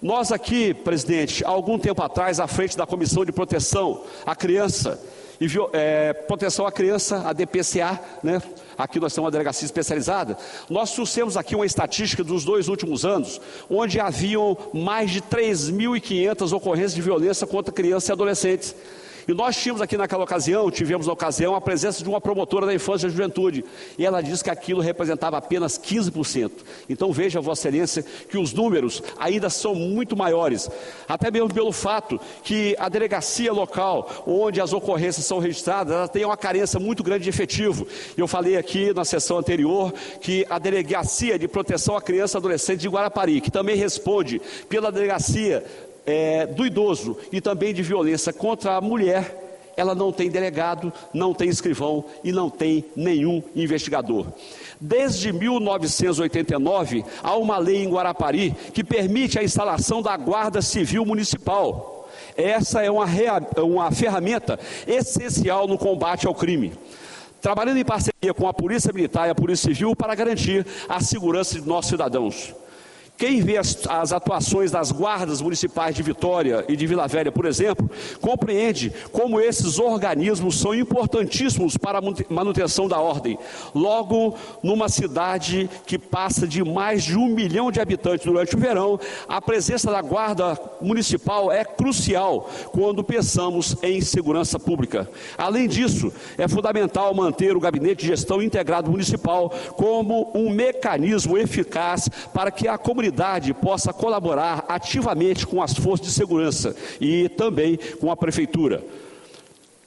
S2: Nós aqui, presidente, há algum tempo atrás, à frente da Comissão de Proteção à Criança, Proteção à Criança, a DPCA, né? Aqui nós temos uma delegacia especializada. Nós trouxemos aqui uma estatística dos 2 últimos anos, onde haviam mais de 3.500 ocorrências de violência contra crianças e adolescentes. E nós tivemos na ocasião, a presença de uma promotora da infância e juventude. E ela disse que aquilo representava apenas 15%. Então veja, Vossa Excelência, que os números ainda são muito maiores. Até mesmo pelo fato que a delegacia local, onde as ocorrências são registradas, ela tem uma carência muito grande de efetivo. Eu falei aqui na sessão anterior que a Delegacia de Proteção à Criança e Adolescente de Guarapari, que também responde pela Delegacia do idoso e também de violência contra a mulher, ela não tem delegado, não tem escrivão e não tem nenhum investigador. Desde 1989, há uma lei em Guarapari que permite a instalação da Guarda Civil Municipal. Essa é uma ferramenta essencial no combate ao crime, trabalhando em parceria com a Polícia Militar e a Polícia Civil para garantir a segurança de nossos cidadãos. Quem vê as atuações das guardas municipais de Vitória e de Vila Velha, por exemplo, compreende como esses organismos são importantíssimos para a manutenção da ordem. Logo, numa cidade que passa de mais de 1 milhão de habitantes durante o verão, a presença da guarda municipal é crucial quando pensamos em segurança pública. Além disso, é fundamental manter o Gabinete de Gestão Integrado Municipal como um mecanismo eficaz para que a comunidade possa colaborar ativamente com as forças de segurança e também com a prefeitura,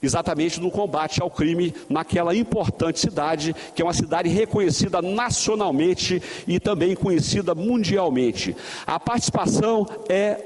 S2: exatamente no combate ao crime naquela importante cidade, que é uma cidade reconhecida nacionalmente e também conhecida mundialmente. A participação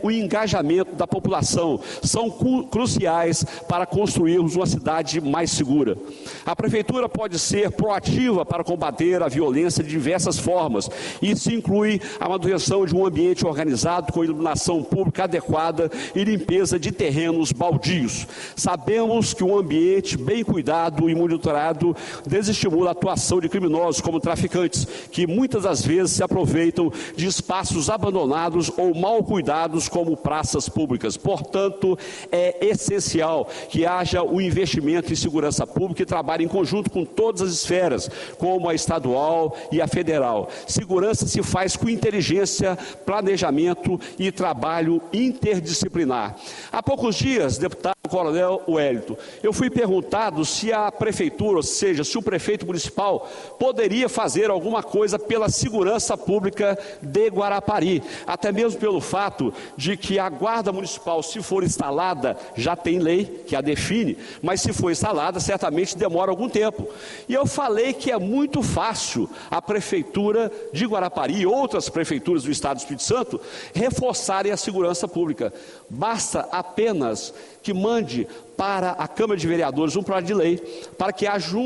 S2: o engajamento da população são cruciais para construirmos uma cidade mais segura. A prefeitura pode ser proativa para combater a violência de diversas formas. Isso inclui a manutenção de um ambiente organizado com iluminação pública adequada e limpeza de terrenos baldios. Sabemos que um ambiente bem cuidado e monitorado desestimula a atuação de criminosos como traficantes, que muitas das vezes se aproveitam de espaços abandonados ou mal cuidados como praças públicas. Portanto, é essencial que haja o investimento em segurança pública e trabalhe em conjunto com todas as esferas, como a estadual e a federal. Segurança se faz com inteligência, planejamento e trabalho interdisciplinar. Há poucos dias, deputado Coronel Wellington, eu fui perguntado se a prefeitura, ou seja, se o prefeito municipal poderia fazer alguma coisa pela segurança pública de Guarapari, até mesmo pelo fato de que a guarda municipal, se for instalada, já tem lei que a define, mas se for instalada, certamente demora algum tempo. E eu falei que é muito fácil a prefeitura de Guarapari e outras prefeituras do estado do Espírito Santo reforçarem a segurança pública. Basta apenas que mande para a Câmara de Vereadores um projeto de lei para que haja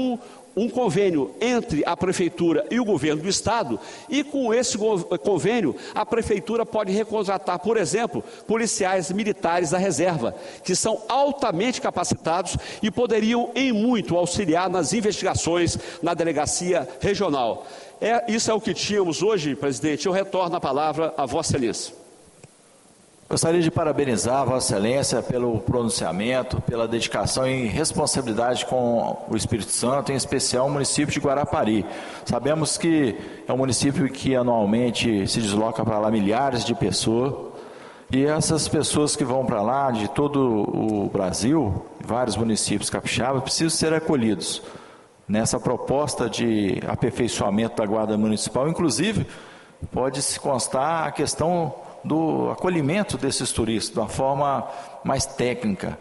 S2: um convênio entre a Prefeitura e o Governo do Estado, e com esse convênio a Prefeitura pode recontratar, por exemplo, policiais militares da reserva, que são altamente capacitados e poderiam em muito auxiliar nas investigações na delegacia regional. Isso é o que tínhamos hoje, presidente. Eu retorno a palavra a Vossa Excelência.
S8: Gostaria de parabenizar a Vossa Excelência pelo pronunciamento, pela dedicação e responsabilidade com o Espírito Santo, em especial o município de Guarapari. Sabemos que é um município que anualmente se desloca para lá milhares de pessoas, e essas pessoas que vão para lá de todo o Brasil, vários municípios capixabas, precisam ser acolhidos nessa proposta de aperfeiçoamento da Guarda Municipal. Inclusive, pode-se constar a questão do acolhimento desses turistas de uma forma mais técnica,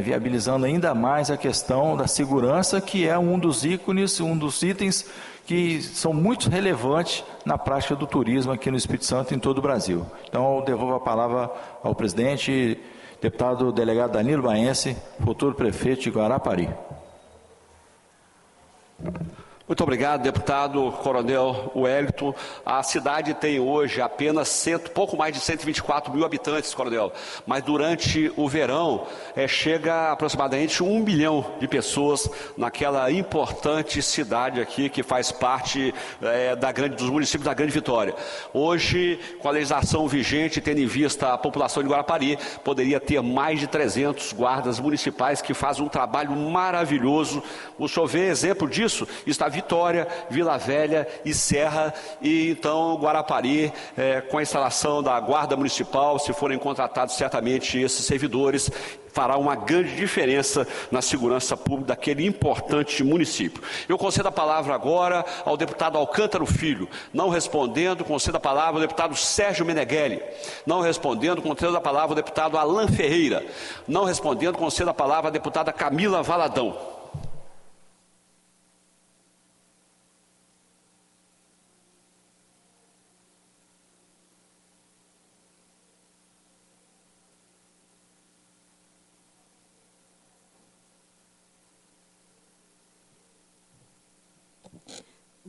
S8: viabilizando ainda mais a questão da segurança, que é um dos ícones, um dos itens que são muito relevantes na prática do turismo aqui no Espírito Santo e em todo o Brasil. Então, eu devolvo a palavra ao presidente, deputado delegado Danilo Baense, futuro prefeito de Guarapari.
S2: Muito obrigado, deputado Coronel Wellington. A cidade tem hoje apenas pouco mais de 124 mil habitantes, Coronel, mas durante o verão chega a aproximadamente 1 milhão de pessoas naquela importante cidade aqui que faz parte dos municípios da Grande Vitória. Hoje, com a legislação vigente, tendo em vista a população de Guarapari, poderia ter mais de 300 guardas municipais que fazem um trabalho maravilhoso. O senhor vê exemplo disso? Está Vitória, Vila Velha e Serra, e então Guarapari, com a instalação da Guarda Municipal, se forem contratados certamente esses servidores, fará uma grande diferença na segurança pública daquele importante município. Eu concedo a palavra agora ao deputado Alcântara Filho. Não respondendo, concedo a palavra ao deputado Sérgio Meneghelli. Não respondendo, concedo a palavra ao deputado Alan Ferreira. Não respondendo, concedo a palavra à deputada Camila Valadão.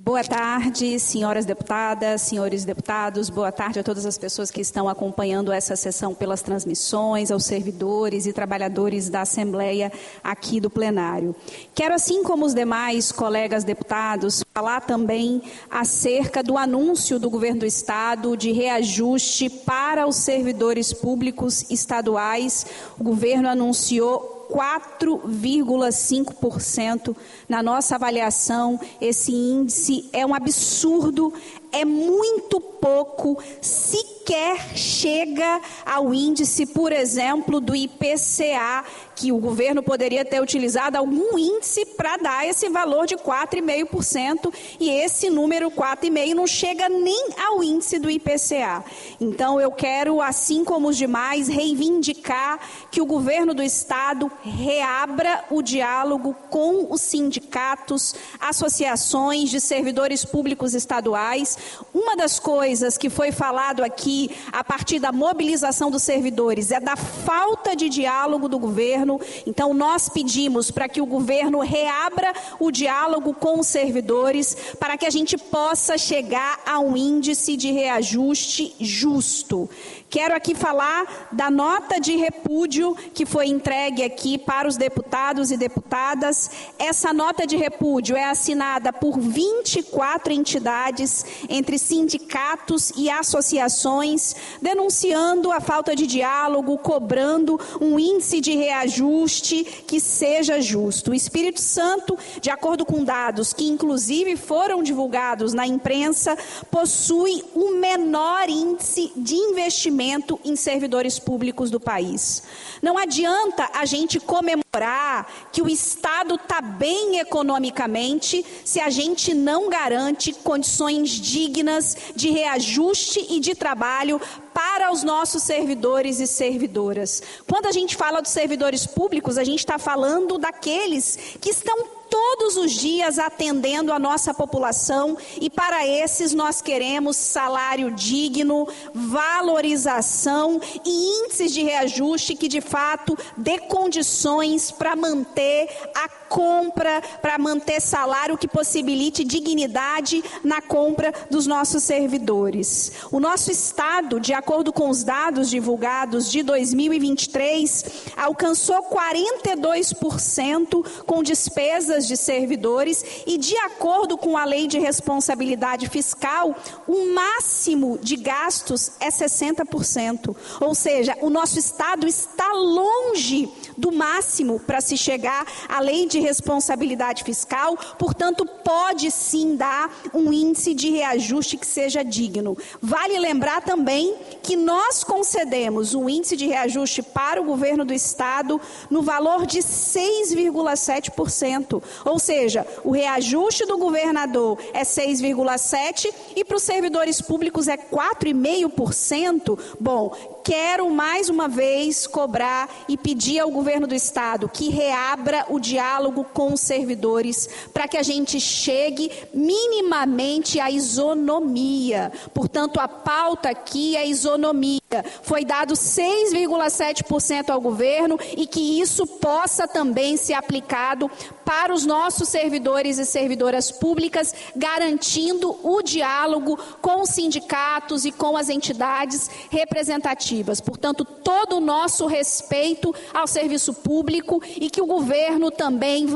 S16: Boa tarde, senhoras deputadas, senhores deputados, boa tarde a todas as pessoas que estão acompanhando essa sessão pelas transmissões, aos servidores e trabalhadores da Assembleia aqui do plenário. Quero, assim como os demais colegas deputados, falar também acerca do anúncio do Governo do Estado de reajuste para os servidores públicos estaduais. O governo anunciou 4,5%. Na nossa avaliação, esse índice é um absurdo, é muito pouco, sequer chega ao índice, por exemplo, do IPCA, que o governo poderia ter utilizado algum índice para dar esse valor de 4,5%, e esse número 4,5% não chega nem ao índice do IPCA. Então, eu quero, assim como os demais, reivindicar que o governo do Estado reabra o diálogo com os sindicatos, associações de servidores públicos estaduais. Uma das coisas que foi falado aqui, a partir da mobilização dos servidores, é da falta de diálogo do governo. Então, nós pedimos para que o governo reabra o diálogo com os servidores, para que a gente possa chegar a um índice de reajuste justo. Quero aqui falar da nota de repúdio que foi entregue aqui para os deputados e deputadas. Essa nota de repúdio é assinada por 24 entidades, entre sindicatos e associações, denunciando a falta de diálogo, cobrando um índice de reajuste que seja justo. O Espírito Santo, de acordo com dados que inclusive foram divulgados na imprensa, possui o menor índice de investimento em servidores públicos do país. Não adianta a gente comemorar que o Estado está bem economicamente se a gente não garante condições dignas de reajuste e de trabalho para os nossos servidores e servidoras. Quando a gente fala dos servidores públicos, a gente está falando daqueles que estão todos os dias atendendo a nossa população, e para esses nós queremos salário digno, valorização e índices de reajuste que de fato dê condições para manter a compra, para manter salário que possibilite dignidade na compra dos nossos servidores. O nosso Estado, de acordo com os dados divulgados de 2023, alcançou 42% com despesas de servidores e, de acordo com a Lei de Responsabilidade Fiscal, o máximo de gastos é 60%. Ou seja, o nosso Estado está longe do máximo para se chegar à Lei de Responsabilidade Fiscal, portanto, pode sim dar um índice de reajuste que seja digno. Vale lembrar também que nós concedemos um índice de reajuste para o governo do Estado no valor de 6,7%. Ou seja, o reajuste do governador é 6,7% e para os servidores públicos é 4,5%. Bom, quero mais uma vez cobrar e pedir ao governo do Estado que reabra o diálogo com os servidores para que a gente chegue minimamente à isonomia. Portanto, a pauta aqui é isonomia. Foi dado 6,7% ao governo e que isso possa também ser aplicado para os nossos servidores e servidoras públicas, garantindo o diálogo com os sindicatos e com as entidades representativas. Portanto, todo o nosso respeito ao serviço público e que o governo também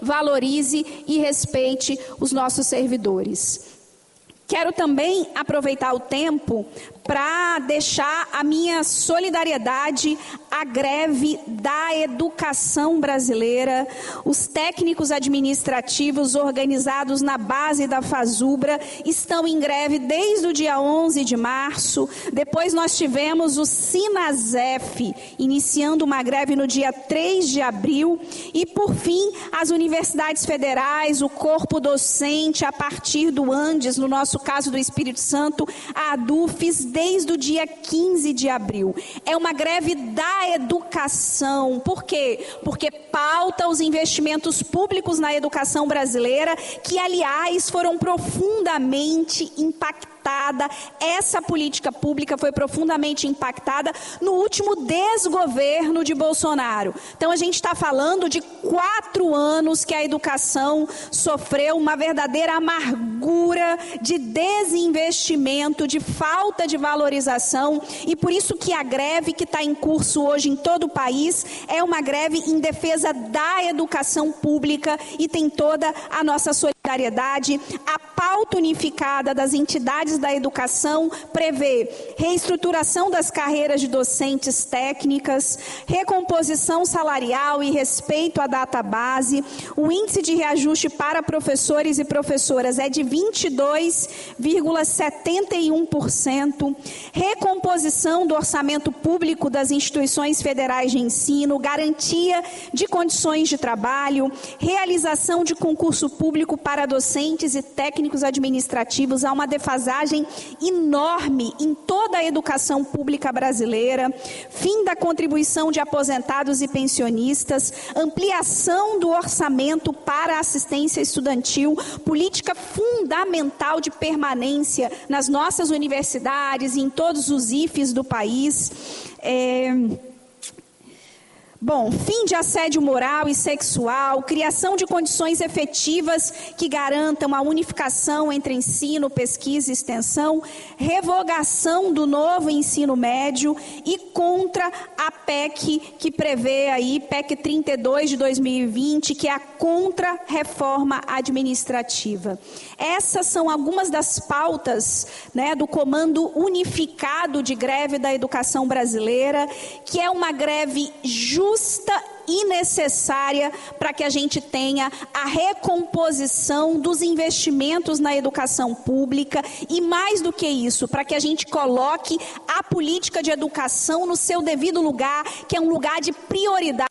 S16: valorize e respeite os nossos servidores. Quero também aproveitar o tempo para deixar a minha solidariedade à greve da educação brasileira. Os técnicos administrativos organizados na base da FASUBRA estão em greve desde o dia 11 de março. Depois nós tivemos o SINASEF iniciando uma greve no dia 3 de abril. E, por fim, as universidades federais, o corpo docente, a partir do ANDES, no nosso caso do Espírito Santo, a ADUFES, desde o dia 15 de abril. É uma greve da educação. Por quê? Porque pauta os investimentos públicos na educação brasileira, que, aliás, foram profundamente impactados. Essa política pública foi profundamente impactada no último desgoverno de Bolsonaro. Então, a gente está falando de 4 anos que a educação sofreu uma verdadeira amargura de desinvestimento, de falta de valorização, e por isso que a greve que está em curso hoje em todo o país é uma greve em defesa da educação pública e tem toda a nossa solidariedade. A pauta unificada das entidades da educação prevê reestruturação das carreiras de docentes técnicas, recomposição salarial e respeito à database. O índice de reajuste para professores e professoras é de 22,71%, recomposição do orçamento público das instituições federais de ensino, garantia de condições de trabalho, realização de concurso público para docentes e técnicos administrativos. Há uma defasagem enorme em toda a educação pública brasileira, fim da contribuição de aposentados e pensionistas, ampliação do orçamento para a assistência estudantil, política fundamental de permanência nas nossas universidades e em todos os IFES do país. Bom, fim de assédio moral e sexual, criação de condições efetivas que garantam a unificação entre ensino, pesquisa e extensão, revogação do novo ensino médio e contra a PEC que prevê aí, PEC 32 de 2020, que é a contra-reforma administrativa. Essas são algumas das pautas, né, do Comando Unificado de Greve da Educação Brasileira, que é uma greve justa e necessária para que a gente tenha a recomposição dos investimentos na educação pública e, mais do que isso, para que a gente coloque a política de educação no seu devido lugar, que é um lugar de prioridade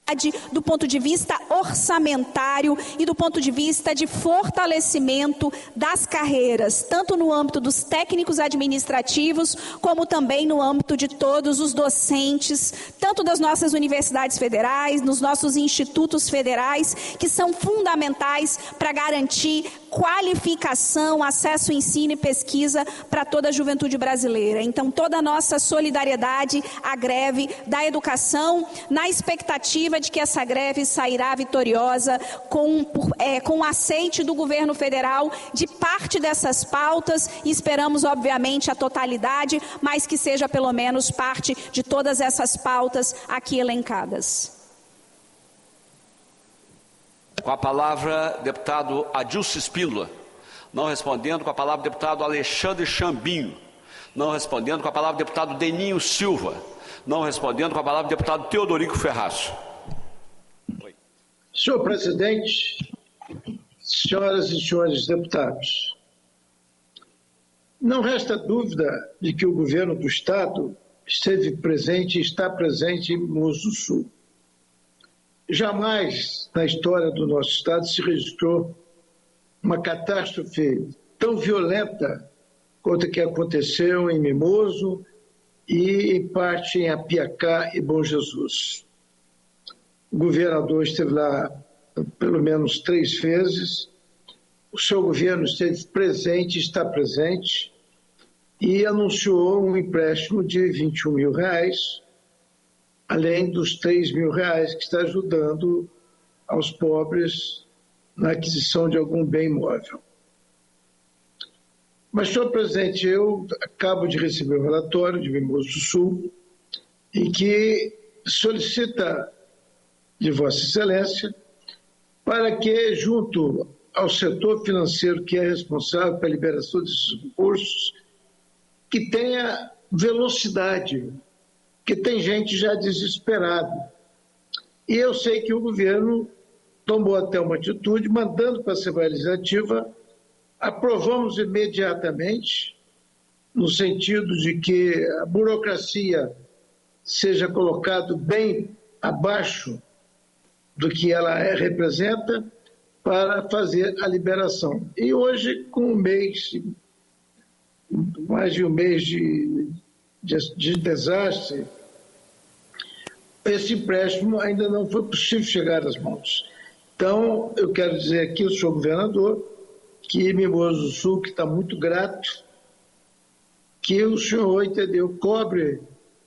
S16: do ponto de vista orçamentário e do ponto de vista de fortalecimento das carreiras, tanto no âmbito dos técnicos administrativos, como também no âmbito de todos os docentes, tanto das nossas universidades federais, nos nossos institutos federais, que são fundamentais para garantir qualificação, acesso ao ensino e pesquisa para toda a juventude brasileira. Então, toda a nossa solidariedade à greve da educação, na expectativa de que essa greve sairá vitoriosa com o aceite do governo federal de parte dessas pautas, e esperamos, obviamente, a totalidade, mas que seja pelo menos parte de todas essas pautas aqui elencadas.
S2: Com a palavra, deputado Adilson Spínola. Não respondendo, com a palavra, deputado Alexandre Chambinho. Não respondendo, com a palavra, deputado Deninho Silva. Não respondendo, com a palavra, deputado Teodorico Ferraz.
S11: Senhor presidente, senhoras e senhores deputados, não resta dúvida de que o governo do Estado esteve presente e está presente em Mimoso do Sul. Jamais na história do nosso Estado se registrou uma catástrofe tão violenta quanto a que aconteceu em Mimoso e, em parte, em Apiacá e Bom Jesus. O governador esteve lá pelo menos 3 vezes, o seu governo esteve presente, está presente, e anunciou um empréstimo de R$21 mil, além dos R$3 mil que está ajudando aos pobres na aquisição de algum bem imóvel. Mas, senhor presidente, eu acabo de receber o relatório de Mimoso do Sul, em que solicita de Vossa Excelência para que, junto ao setor financeiro que é responsável pela liberação desses recursos, que tenha velocidade, que tem gente já desesperada. E eu sei que o governo tomou até uma atitude, mandando para a Assembleia Legislativa, aprovamos imediatamente, no sentido de que a burocracia seja colocada bem abaixo do que ela representa, para fazer a liberação. E hoje, com mais de um mês de desastre, esse empréstimo ainda não foi possível chegar às mãos. Então, eu quero dizer aqui ao senhor governador que Mimoso do Sul, que está muito grato, que o senhor, entendeu, cobre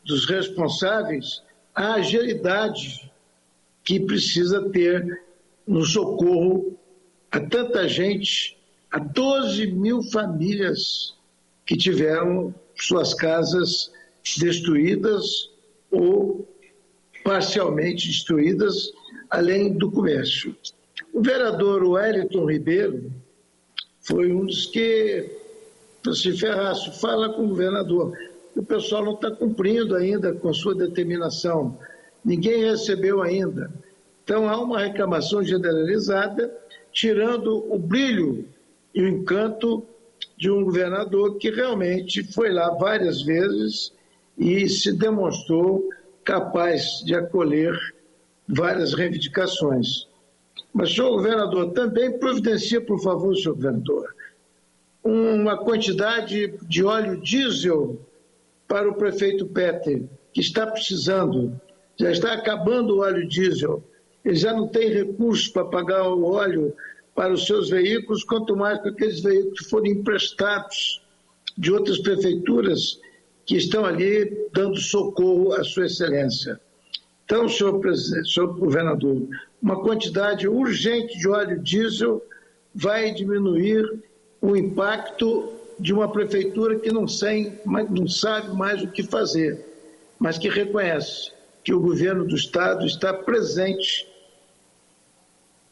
S11: dos responsáveis a agilidade que precisa ter no socorro a tanta gente, a 12 mil famílias que tiveram suas casas destruídas ou parcialmente destruídas, além do comércio. O vereador Wellington Ribeiro foi um dos que, se Ferraço, fala com o governador. O pessoal não está cumprindo ainda com sua determinação. Ninguém recebeu ainda. Então, há uma reclamação generalizada, tirando o brilho e o encanto de um governador que realmente foi lá várias vezes e se demonstrou capaz de acolher várias reivindicações. Mas, senhor governador, também providencia, por favor, senhor governador, uma quantidade de óleo diesel para o prefeito Petter, que está precisando, já está acabando o óleo diesel, ele já não tem recursos para pagar o óleo para os seus veículos, quanto mais para aqueles veículos que forem emprestados de outras prefeituras que estão ali dando socorro à sua excelência. Então, senhor presidente, senhor governador, uma quantidade urgente de óleo diesel vai diminuir o impacto de uma prefeitura que não sabe mais o que fazer, mas que reconhece que o governo do Estado está presente,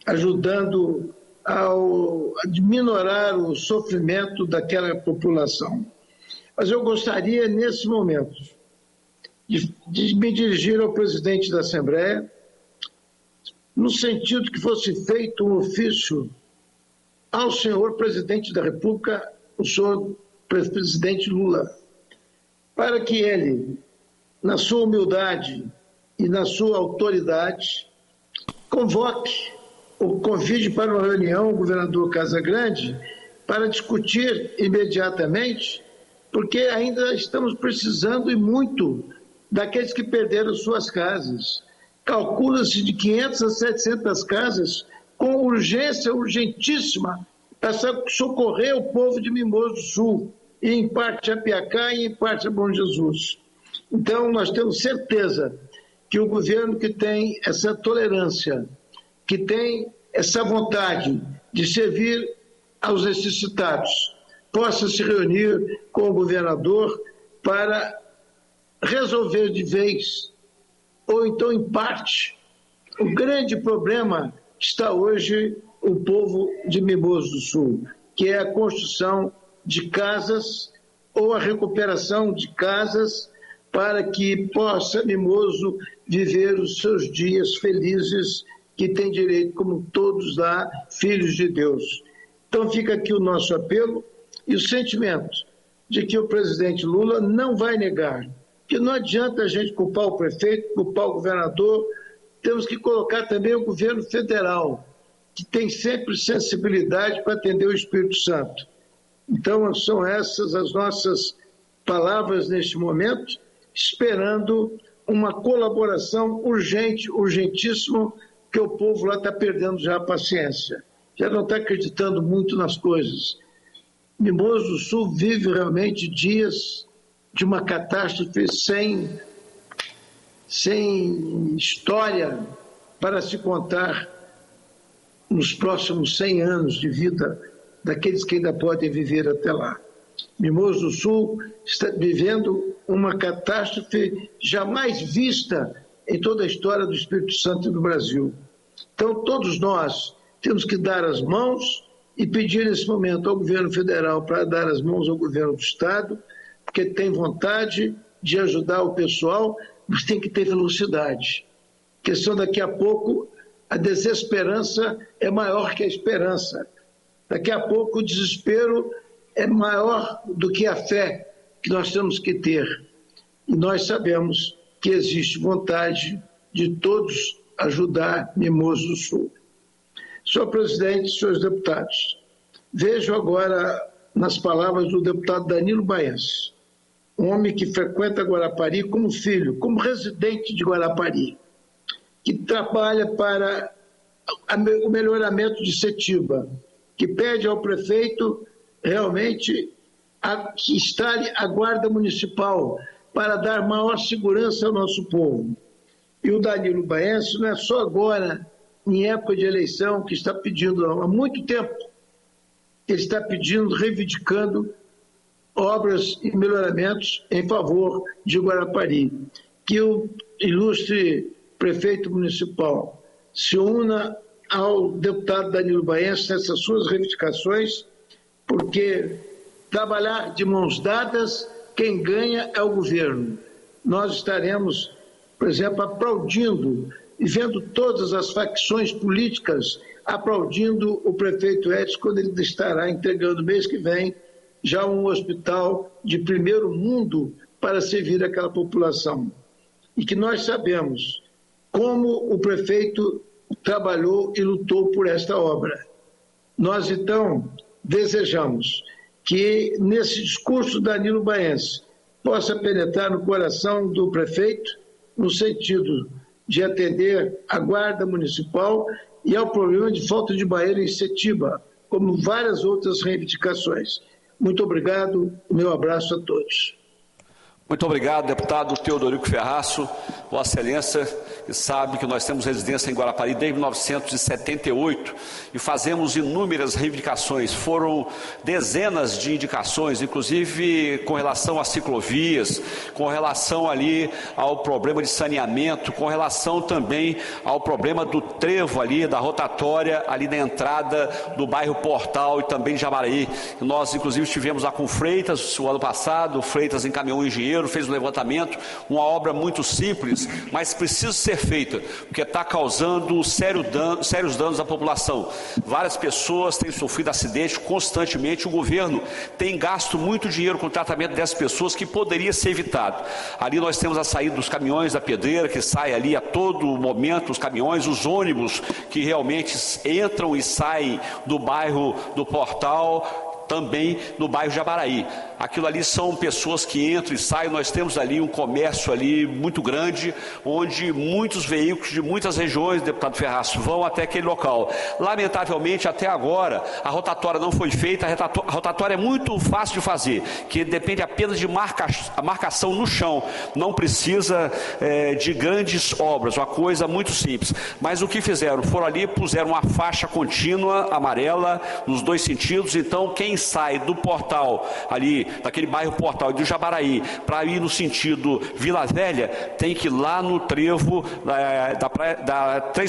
S11: ajudando a minorar o sofrimento daquela população. Mas eu gostaria, nesse momento, de me dirigir ao presidente da Assembleia, no sentido que fosse feito um ofício ao senhor presidente da República, o senhor presidente Lula, para que ele, na sua humildade e na sua autoridade, convoque ou convide para uma reunião o governador Casagrande para discutir imediatamente, porque ainda estamos precisando e muito daqueles que perderam suas casas. Calcula-se de 500 a 700 casas com urgência urgentíssima para socorrer o povo de Mimoso do Sul, e em parte a Piacá e em parte a Bom Jesus. Então, nós temos certeza que o governo que tem essa tolerância, que tem essa vontade de servir aos necessitados, possa se reunir com o governador para resolver de vez, ou então em parte, o grande problema está hoje o povo de Mimoso do Sul, que é a construção de casas ou a recuperação de casas para que possa Mimoso viver os seus dias felizes, que tem direito, como todos lá, filhos de Deus. Então fica aqui o nosso apelo e o sentimento de que o presidente Lula não vai negar, que não adianta a gente culpar o prefeito, culpar o governador, temos que colocar também o governo federal, que tem sempre sensibilidade para atender o Espírito Santo. Então são essas as nossas palavras neste momento, esperando uma colaboração urgente, urgentíssima, que o povo lá está perdendo já a paciência, já não está acreditando muito nas coisas. Mimoso do Sul vive realmente dias de uma catástrofe sem história para se contar nos próximos 100 anos de vida daqueles que ainda podem viver até lá. Mimoso do Sul está vivendo uma catástrofe jamais vista em toda a história do Espírito Santo e do Brasil. Então, todos nós temos que dar as mãos e pedir nesse momento ao governo federal para dar as mãos ao governo do Estado, porque tem vontade de ajudar o pessoal, mas tem que ter velocidade. A questão daqui a pouco, a desesperança é maior que a esperança. Daqui a pouco o desespero é maior do que a fé que nós temos que ter. E nós sabemos que existe vontade de todos ajudar Mimoso do Sul. Senhor presidente, senhores deputados, vejo agora nas palavras do deputado Danilo Baense, um homem que frequenta Guarapari como filho, como residente de Guarapari, que trabalha para o melhoramento de Setiba, que pede ao prefeito realmente que instale a guarda municipal para dar maior segurança ao nosso povo. E o Danilo Baense não é só agora, em época de eleição, que está pedindo, há muito tempo, ele está pedindo, reivindicando obras e melhoramentos em favor de Guarapari. Que o ilustre prefeito municipal se una ao deputado Danilo Baense nessas suas reivindicações, porque trabalhar de mãos dadas, quem ganha é o governo. Nós estaremos, por exemplo, aplaudindo e vendo todas as facções políticas aplaudindo o prefeito Edson quando ele estará entregando mês que vem já um hospital de primeiro mundo para servir aquela população. E que nós sabemos como o prefeito trabalhou e lutou por esta obra. Nós, então, desejamos que nesse discurso Danilo Baense possa penetrar no coração do prefeito no sentido de atender a guarda municipal e ao problema de falta de banheiro em Setiba, como várias outras reivindicações. Muito obrigado, meu abraço a todos.
S2: Muito obrigado, deputado Teodorico Ferraço. Vossa Excelência, que sabe que nós temos residência em Guarapari desde 1978 e fazemos inúmeras reivindicações. Foram dezenas de indicações, inclusive com relação às ciclovias, com relação ali ao problema de saneamento, com relação também ao problema do trevo ali, da rotatória ali na entrada do bairro Portal e também de Jabaraí. Nós, inclusive, estivemos lá com Freitas o ano passado, Freitas encaminhou um engenheiro, fez um levantamento, uma obra muito simples, mas precisa ser feita, porque está causando sérios danos à população. Várias pessoas têm sofrido acidentes constantemente, o governo tem gasto muito dinheiro com o tratamento dessas pessoas que poderia ser evitado. Ali nós temos a saída dos caminhões da pedreira, que sai ali a todo momento, os caminhões, os ônibus que realmente entram e saem do bairro do Portal, também no bairro Jabaraí. Aquilo ali são pessoas que entram e saem, nós temos ali um comércio ali muito grande, onde muitos veículos de muitas regiões, deputado Ferraço, vão até aquele local. Lamentavelmente, até agora, a rotatória não foi feita, a rotatória é muito fácil de fazer, que depende apenas de marcação no chão, não precisa de grandes obras, uma coisa muito simples. Mas o que fizeram? Foram ali, puseram uma faixa contínua, amarela, nos dois sentidos, então quem sai do Portal ali, daquele bairro Portal e do Jabaraí, para ir no sentido Vila Velha, tem que ir lá no trevo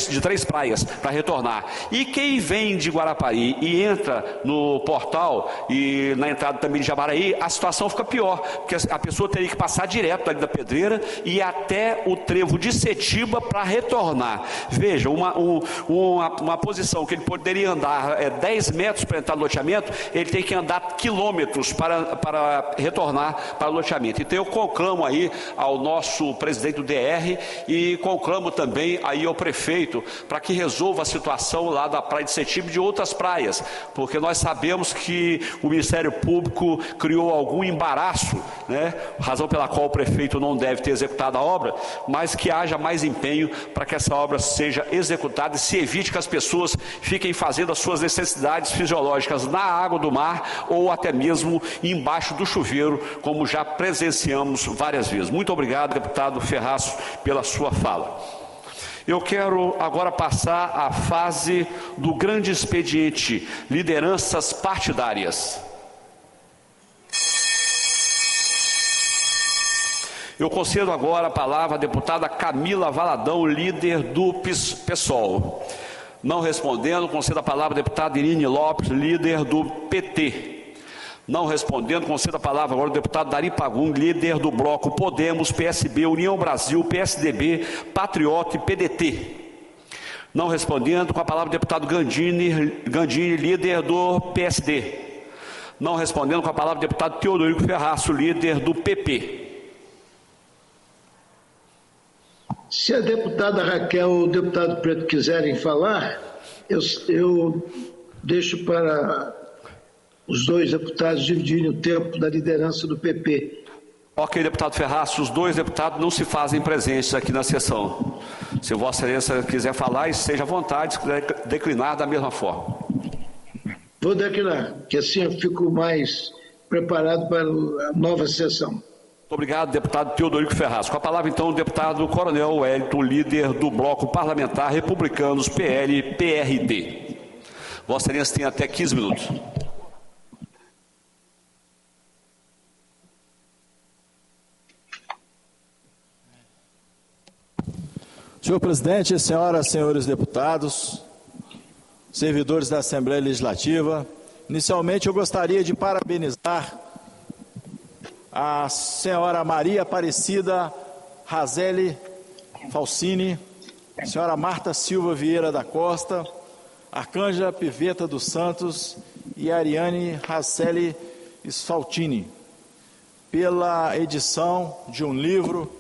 S2: de Três Praias para retornar. E quem vem de Guarapari e entra no Portal e na entrada também de Jabaraí, a situação fica pior, porque a pessoa teria que passar direto ali da Pedreira e ir até o trevo de Setiba para retornar. Veja, uma posição que ele poderia andar 10 metros para entrar no loteamento, ele tem que andar quilômetros para retornar para o loteamento. Então eu conclamo aí ao nosso presidente do DR e conclamo também aí ao prefeito para que resolva a situação lá da praia de Setiba e de outras praias, porque nós sabemos que o Ministério Público criou algum embaraço, né? Razão pela qual o prefeito não deve ter executado a obra, mas que haja mais empenho para que essa obra seja executada e se evite que as pessoas fiquem fazendo as suas necessidades fisiológicas na água do mar ou até mesmo embaixo do chuveiro, como já presenciamos várias vezes. Muito obrigado, deputado Ferraço, pela sua fala. Eu quero agora passar à fase do grande expediente, lideranças partidárias. Eu concedo agora a palavra à deputada Camila Valadão, líder do PSOL. Não respondendo, concedo a palavra à deputada Irine Lopes, líder do PT. Não respondendo, concedo a palavra agora ao deputado Dari Pagum, líder do bloco Podemos, PSB, União Brasil, PSDB, Patriota e PDT. Não respondendo, com a palavra o deputado Gandini, líder do PSD. Não respondendo, com a palavra o deputado Teodorico Ferraço, líder do PP.
S11: Se a deputada Raquel ou o deputado Preto quiserem falar, eu deixo para os dois deputados dividirem o tempo da liderança do PP.
S2: Ok, deputado Ferraço, os dois deputados não se fazem presentes aqui na sessão. Se Vossa Excelência quiser falar, esteja à vontade, se quiser declinar da mesma forma.
S11: Vou declinar, que assim eu fico mais preparado para a nova sessão.
S2: Muito obrigado, deputado Teodorico Ferraço. Com a palavra, então, o deputado Coronel Wellington, líder do bloco parlamentar Republicanos, PL, PRD. Vossa Excelência tem até 15 minutos.
S8: Senhor presidente, senhoras e senhores deputados, servidores da Assembleia Legislativa, inicialmente eu gostaria de parabenizar a senhora Maria Aparecida Razelli Falsini, senhora Marta Silva Vieira da Costa, Arcângela Piveta dos Santos e Ariane Racelli Sfaltini, pela edição de um livro,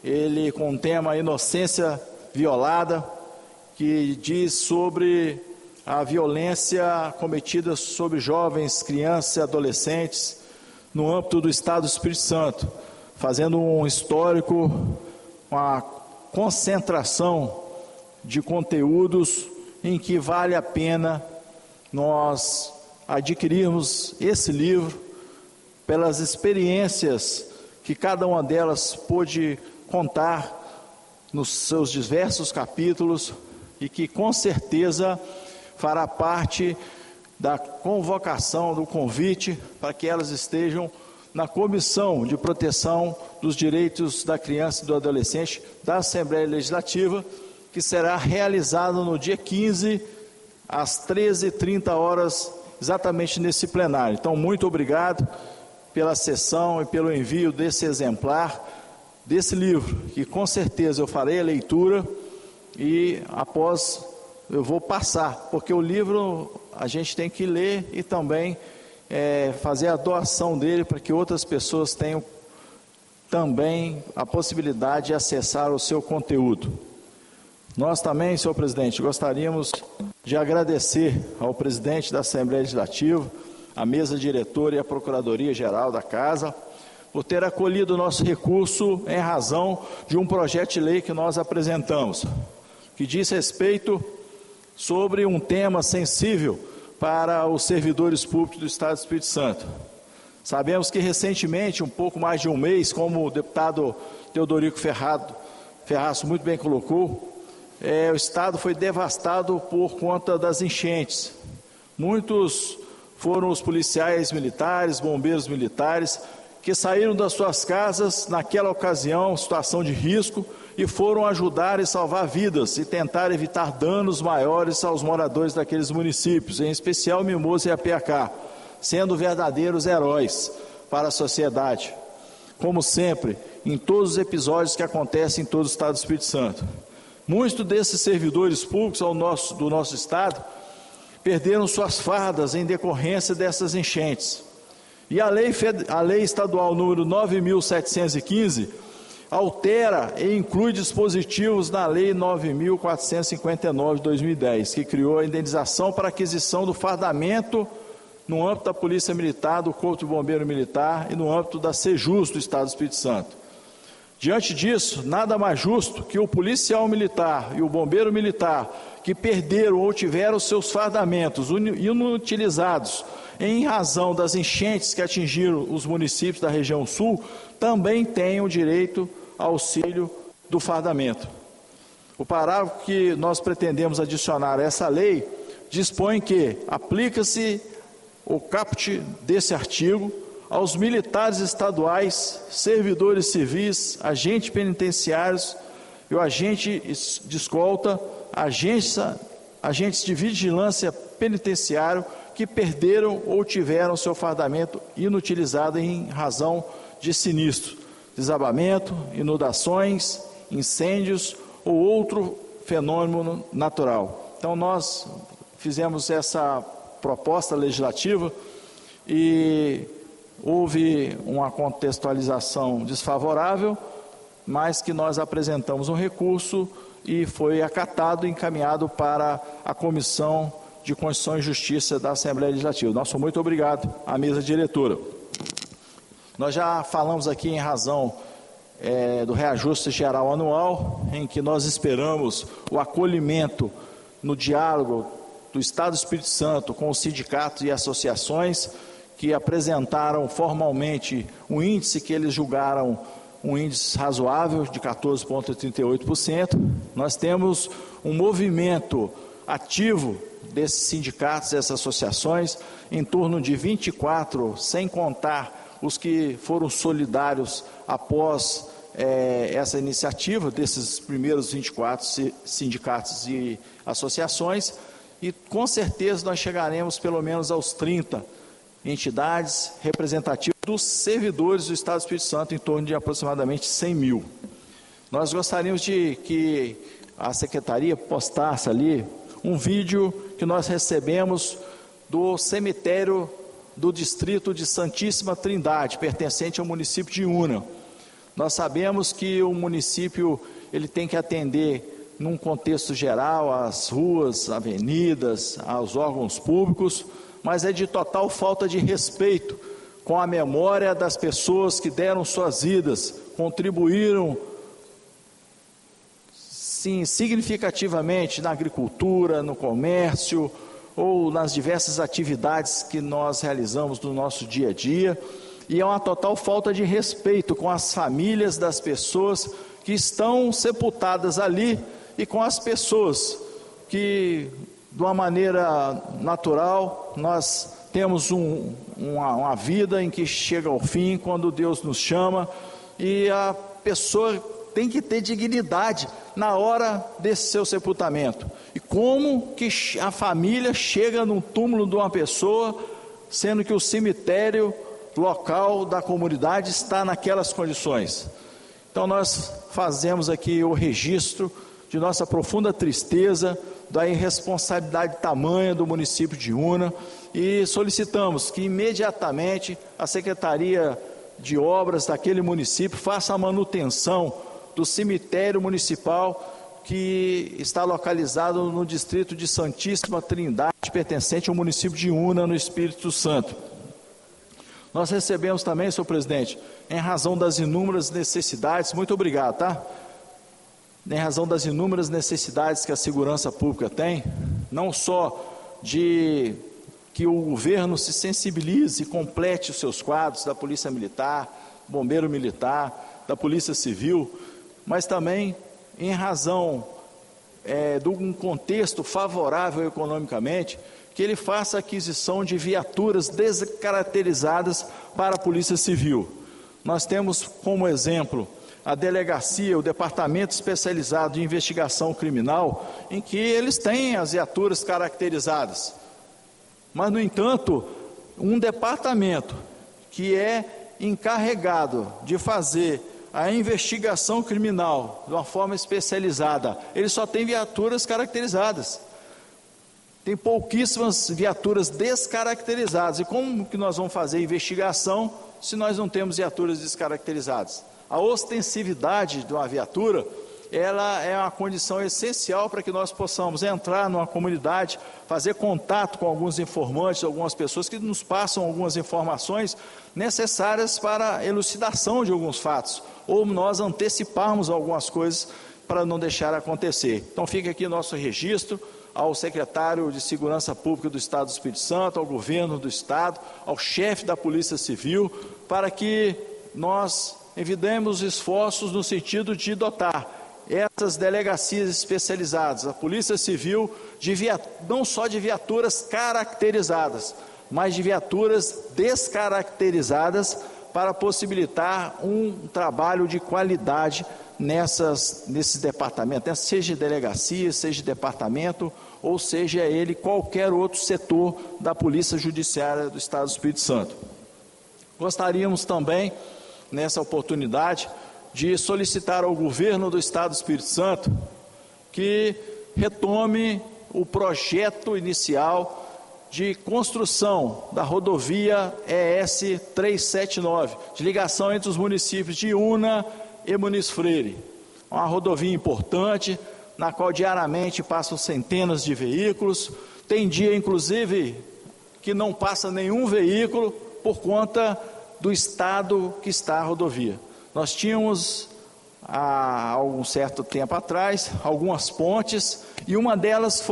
S8: ele com o tema Inocência Violada, que diz sobre a violência cometida sobre jovens, crianças e adolescentes no âmbito do Estado do Espírito Santo, fazendo um histórico, uma concentração de conteúdos em que vale a pena nós adquirirmos esse livro pelas experiências que cada uma delas pôde contar nos seus diversos capítulos e que com certeza fará parte da convocação, do convite para que elas estejam na Comissão de Proteção dos Direitos da Criança e do Adolescente da Assembleia Legislativa, que será realizado no dia 15, às 13h30, exatamente nesse plenário. Então, muito obrigado pela sessão e pelo envio desse exemplar, desse livro, que com certeza eu farei a leitura e após eu vou passar, porque o livro a gente tem que ler e também fazer a doação dele para que outras pessoas tenham também a possibilidade de acessar o seu conteúdo. Nós também, senhor presidente, gostaríamos de agradecer ao presidente da Assembleia Legislativa, à mesa diretora e à Procuradoria-Geral da Casa, por ter acolhido o nosso recurso em razão de um projeto de lei que nós apresentamos, que diz respeito sobre um tema sensível para os servidores públicos do Estado do Espírito Santo. Sabemos que recentemente, um pouco mais de um mês, como o deputado Teodorico Ferraço muito bem colocou, o Estado foi devastado por conta das enchentes. Muitos foram os policiais militares, bombeiros militares, que saíram das suas casas naquela ocasião, situação de risco, e foram ajudar e salvar vidas e tentar evitar danos maiores aos moradores daqueles municípios, em especial Mimoso e Apiacá, sendo verdadeiros heróis para a sociedade, como sempre, em todos os episódios que acontecem em todo o Estado do Espírito Santo. Muitos desses servidores públicos do nosso Estado perderam suas fardas em decorrência dessas enchentes. E a lei estadual número 9.715 altera e inclui dispositivos na lei 9.459 de 2010, que criou a indenização para aquisição do fardamento no âmbito da Polícia Militar, do Corpo de Bombeiro Militar e no âmbito da Sejus do Estado do Espírito Santo. Diante disso, nada mais justo que o policial militar e o bombeiro militar que perderam ou tiveram seus fardamentos inutilizados em razão das enchentes que atingiram os municípios da região sul, também tenham direito ao auxílio do fardamento. O parágrafo que nós pretendemos adicionar a essa lei dispõe que aplica-se o caput desse artigo aos militares estaduais, servidores civis, agentes penitenciários e o agente de escolta, agentes de vigilância penitenciário que perderam ou tiveram seu fardamento inutilizado em razão de sinistro, desabamento, inundações, incêndios ou outro fenômeno natural. Então nós fizemos essa proposta legislativa e houve uma contextualização desfavorável, mas que nós apresentamos um recurso e foi acatado e encaminhado para a Comissão de Constituição e Justiça da Assembleia Legislativa. Nosso muito obrigado à mesa diretora. Nós já falamos aqui em razão do reajuste geral anual, em que nós esperamos o acolhimento no diálogo do Estado do Espírito Santo com os sindicatos e associações que apresentaram formalmente um índice que eles julgaram um índice razoável de 14,38%. Nós temos um movimento ativo desses sindicatos, dessas associações, em torno de 24, sem contar os que foram solidários após essa iniciativa, desses primeiros 24 sindicatos e associações, e com certeza nós chegaremos pelo menos aos 30 entidades representativas dos servidores do Estado do Espírito Santo, em torno de aproximadamente 100 mil. Nós gostaríamos de que a Secretaria postasse ali um vídeo que nós recebemos do cemitério do distrito de Santíssima Trindade, pertencente ao município de Una. Nós sabemos que o município ele tem que atender, num contexto geral, às ruas, avenidas, aos órgãos públicos, mas é de total falta de respeito com a memória das pessoas que deram suas vidas, contribuíram sim, significativamente na agricultura, no comércio ou nas diversas atividades que nós realizamos no nosso dia a dia, e é uma total falta de respeito com as famílias das pessoas que estão sepultadas ali e com as pessoas que, de uma maneira natural, nós temos uma vida em que chega ao fim quando Deus nos chama, e a pessoa tem que ter dignidade na hora desse seu sepultamento. E como que a família chega no túmulo de uma pessoa, sendo que o cemitério local da comunidade está naquelas condições? Então nós fazemos aqui o registro de nossa profunda tristeza, da irresponsabilidade tamanha do município de Una, e solicitamos que imediatamente a Secretaria de Obras daquele município faça a manutenção do cemitério municipal que está localizado no distrito de Santíssima Trindade, pertencente ao município de Una, no Espírito Santo. Nós recebemos também, senhor presidente, em razão das inúmeras necessidades, muito obrigado, tá? Em razão das inúmeras necessidades que a segurança pública tem, não só de que o governo se sensibilize e complete os seus quadros da Polícia Militar, Bombeiro Militar, da Polícia Civil, mas também em razão de um contexto favorável economicamente, que ele faça aquisição de viaturas descaracterizadas para a Polícia Civil. Nós temos como exemplo a delegacia, o departamento especializado de investigação criminal, em que eles têm as viaturas caracterizadas. Mas, no entanto, um departamento que é encarregado de fazer a investigação criminal de uma forma especializada, ele só tem viaturas caracterizadas. Tem pouquíssimas viaturas descaracterizadas. E como que nós vamos fazer investigação se nós não temos viaturas descaracterizadas? A ostensividade de uma viatura, ela é uma condição essencial para que nós possamos entrar numa comunidade, fazer contato com alguns informantes, algumas pessoas que nos passam algumas informações necessárias para a elucidação de alguns fatos, ou nós anteciparmos algumas coisas para não deixar acontecer. Então fica aqui nosso registro ao secretário de Segurança Pública do Estado do Espírito Santo, ao governo do Estado, ao chefe da Polícia Civil, para que nós envidemos esforços no sentido de dotar essas delegacias especializadas, a Polícia Civil, não só de viaturas caracterizadas, mas de viaturas descaracterizadas para possibilitar um trabalho de qualidade nesses departamentos, seja delegacia, seja departamento, ou seja ele qualquer outro setor da Polícia Judiciária do Estado do Espírito Santo. Gostaríamos também, nessa oportunidade, de solicitar ao governo do Estado do Espírito Santo que retome o projeto inicial de construção da rodovia ES 379, de ligação entre os municípios de Una e Muniz Freire. Uma rodovia importante, na qual diariamente passam centenas de veículos, tem dia inclusive que não passa nenhum veículo por conta do estado que está a rodovia. Nós tínhamos, há algum certo tempo atrás, algumas pontes, e uma delas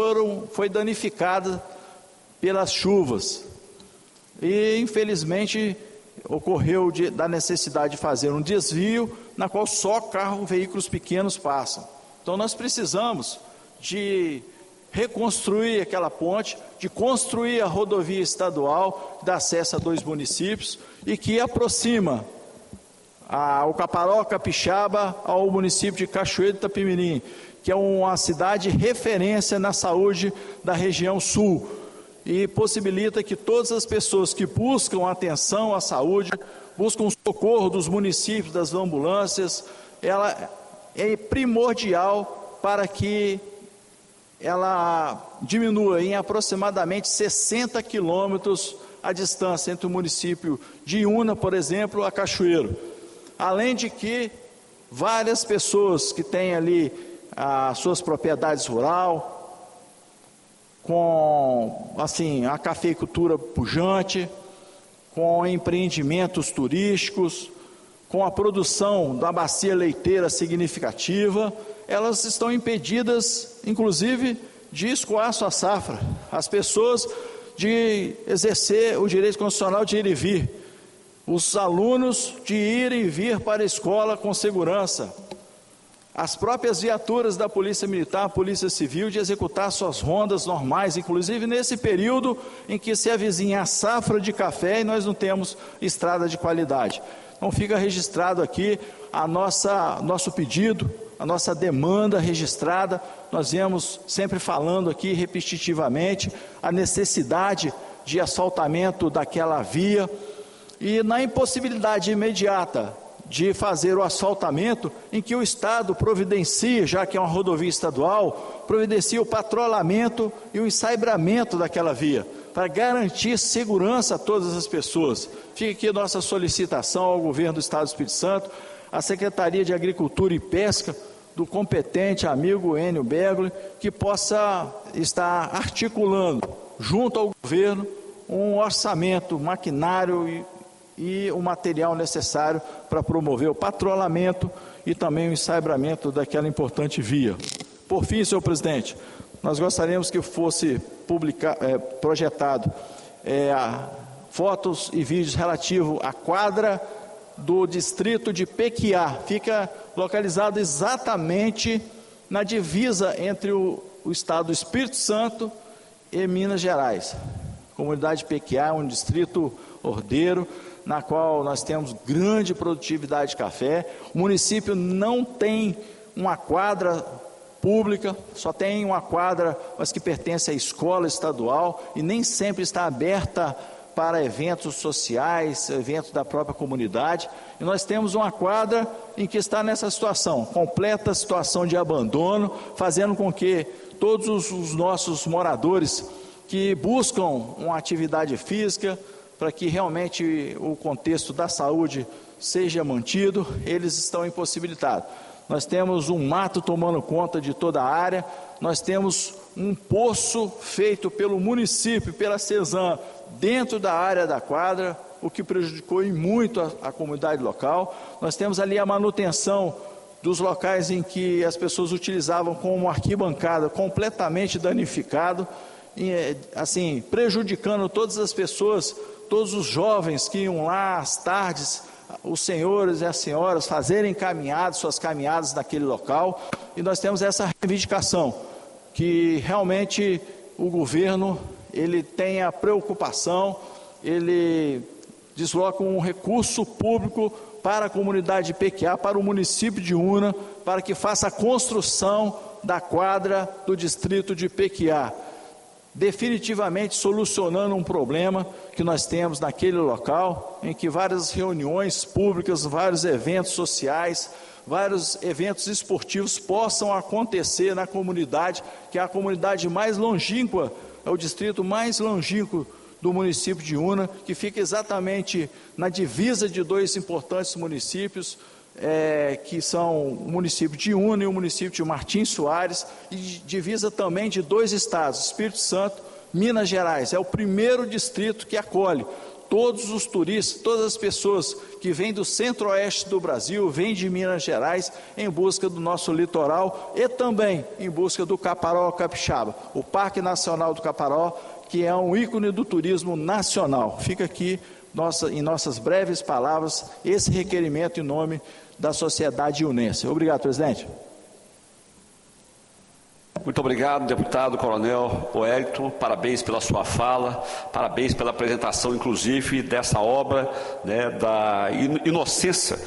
S8: foi danificada pelas chuvas. E, infelizmente, ocorreu da necessidade de fazer um desvio, na qual só veículos pequenos passam. Então, nós precisamos de reconstruir aquela ponte, de construir a rodovia estadual que dá acesso a 2 municípios e que aproxima o Caparó Capixaba ao município de Cachoeiro de Itapemirim, que é uma cidade referência na saúde da região sul, e possibilita que todas as pessoas que buscam atenção à saúde, buscam socorro dos municípios, das ambulâncias, ela é primordial para que ela diminua em aproximadamente 60 quilômetros a distância entre o município de Una, por exemplo, a Cachoeiro. Além de que várias pessoas que têm ali as suas propriedades rurais, com a cafeicultura pujante, com empreendimentos turísticos, com a produção da bacia leiteira significativa, elas estão impedidas, inclusive, de escoar sua safra. As pessoas de exercer o direito constitucional de ir e vir.
S20: os alunos de ir e vir para a escola com segurança, as próprias viaturas da Polícia Militar, Polícia Civil, de executar suas rondas normais, inclusive nesse período em que se avizinha a safra de café e nós não temos estrada de qualidade. Então fica registrado aqui nosso pedido, a nossa demanda registrada. Nós viemos sempre falando aqui repetitivamente a necessidade de asfaltamento daquela via e na impossibilidade imediata de fazer o asfaltamento, em que o Estado providencia, já que é uma rodovia estadual, providencia o patrulhamento e o ensaibramento daquela via, para garantir segurança a todas as pessoas. Fica aqui nossa solicitação ao governo do Estado do Espírito Santo, à Secretaria de Agricultura e Pesca, do competente amigo Enio Begli, que possa estar articulando, junto ao governo, um orçamento, maquinário e o material necessário para promover o patrulhamento e também o ensaibramento daquela importante via. Por fim, senhor presidente, nós gostaríamos que fosse projetado fotos e vídeos relativos à quadra do distrito de Pequiá. Fica localizado exatamente na divisa entre o estado do Espírito Santo e Minas Gerais. A comunidade de Pequiá é um distrito ordeiro, na qual nós temos grande produtividade de café. O município não tem uma quadra pública, só tem uma quadra, mas que pertence à escola estadual e nem sempre está aberta para eventos sociais, eventos da própria comunidade. E nós temos uma quadra em que está nessa situação, completa situação de abandono, fazendo com que todos os nossos moradores que buscam uma atividade física, para que realmente o contexto da saúde seja mantido, eles estão impossibilitados. Nós temos um mato tomando conta de toda a área, nós temos um poço feito pelo município, pela CESAM, dentro da área da quadra, o que prejudicou em muito a comunidade local. Nós temos ali a manutenção dos locais em que as pessoas utilizavam como arquibancada, completamente danificado, e, assim, prejudicando todas as pessoas, todos os jovens que iam lá às tardes, os senhores e as senhoras fazerem suas caminhadas naquele local. E nós temos essa reivindicação, que realmente o governo ele tenha preocupação, ele desloca um recurso público para a comunidade de Pequiá, para o município de Una, para que faça a construção da quadra do distrito de Pequiá, definitivamente solucionando um problema que nós temos naquele local, em que várias reuniões públicas, vários eventos sociais, vários eventos esportivos possam acontecer na comunidade, que é a comunidade mais longínqua, é o distrito mais longínquo do município de Una, que fica exatamente na divisa de dois importantes municípios, que são o município de Una e o município de Martins Soares, e divisa também de dois estados, Espírito Santo, Minas Gerais. É o primeiro distrito que acolhe todos os turistas, todas as pessoas que vêm do centro-oeste do Brasil, vêm de Minas Gerais em busca do nosso litoral e também em busca do Caparó Capixaba, o Parque Nacional do Caparó, que é um ícone do turismo nacional. Fica aqui, em nossas breves palavras, esse requerimento em nome da sociedade unense. Obrigado, presidente.
S2: Muito obrigado, deputado Coronel Wellington, parabéns pela sua fala, parabéns pela apresentação, inclusive, dessa obra, né, da inocência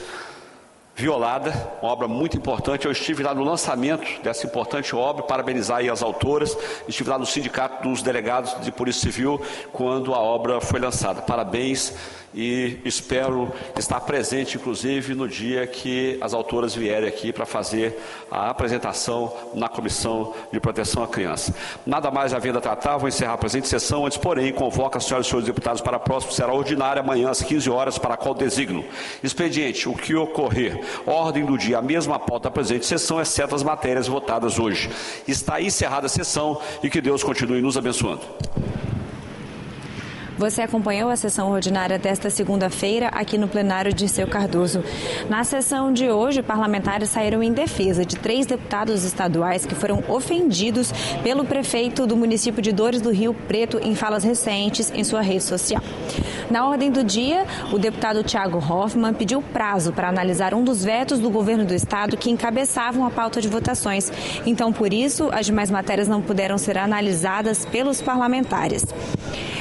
S2: violada, uma obra muito importante. Eu estive lá no lançamento dessa importante obra, parabenizar aí as autoras, estive lá no Sindicato dos Delegados de Polícia Civil quando a obra foi lançada. Parabéns e espero estar presente, inclusive, no dia que as autoras vierem aqui para fazer a apresentação na Comissão de Proteção à Criança. Nada mais havendo a tratar, vou encerrar a presente sessão, antes, porém, convoco as senhoras e senhores deputados para a próxima, será ordinária, amanhã às 15 horas, para a qual designo. Expediente, o que ocorrer. Ordem do dia, a mesma pauta da presente sessão, exceto as matérias votadas hoje. Está encerrada a sessão e que Deus continue nos abençoando.
S1: Você acompanhou a sessão ordinária desta segunda-feira aqui no plenário Dirceu Cardoso. Na sessão de hoje, parlamentares saíram em defesa de 3 deputados estaduais que foram ofendidos pelo prefeito do município de Dores do Rio Preto em falas recentes em sua rede social. Na ordem do dia, o deputado Thiago Hoffmann pediu prazo para analisar um dos vetos do governo do estado que encabeçavam a pauta de votações. Então, por isso, as demais matérias não puderam ser analisadas pelos parlamentares.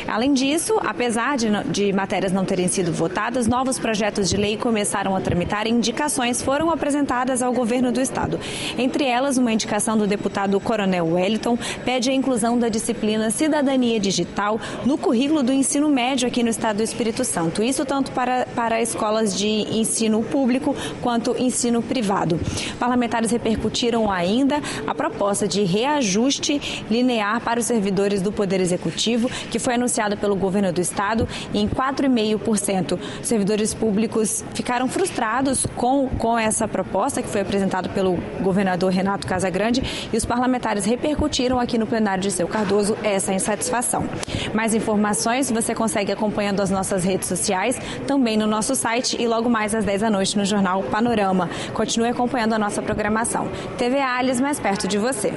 S1: Além disso, apesar de matérias não terem sido votadas, novos projetos de lei começaram a tramitar e indicações foram apresentadas ao governo do estado. Entre elas, uma indicação do deputado Coronel Wellington pede a inclusão da disciplina Cidadania Digital no currículo do ensino médio aqui no estado do Espírito Santo. Isso tanto para escolas de ensino público quanto ensino privado. Parlamentares repercutiram ainda a proposta de reajuste linear para os servidores do Poder Executivo, que foi anunciada pelo governo do estado em 4,5%. Os servidores públicos ficaram frustrados com essa proposta que foi apresentada pelo governador Renato Casagrande e os parlamentares repercutiram aqui no plenário de Seu Cardoso essa insatisfação. Mais informações você consegue acompanhando as nossas redes sociais, também no nosso site e logo mais às 10 da noite no Jornal Panorama. Continue acompanhando a nossa programação. TV Alias, mais perto de você.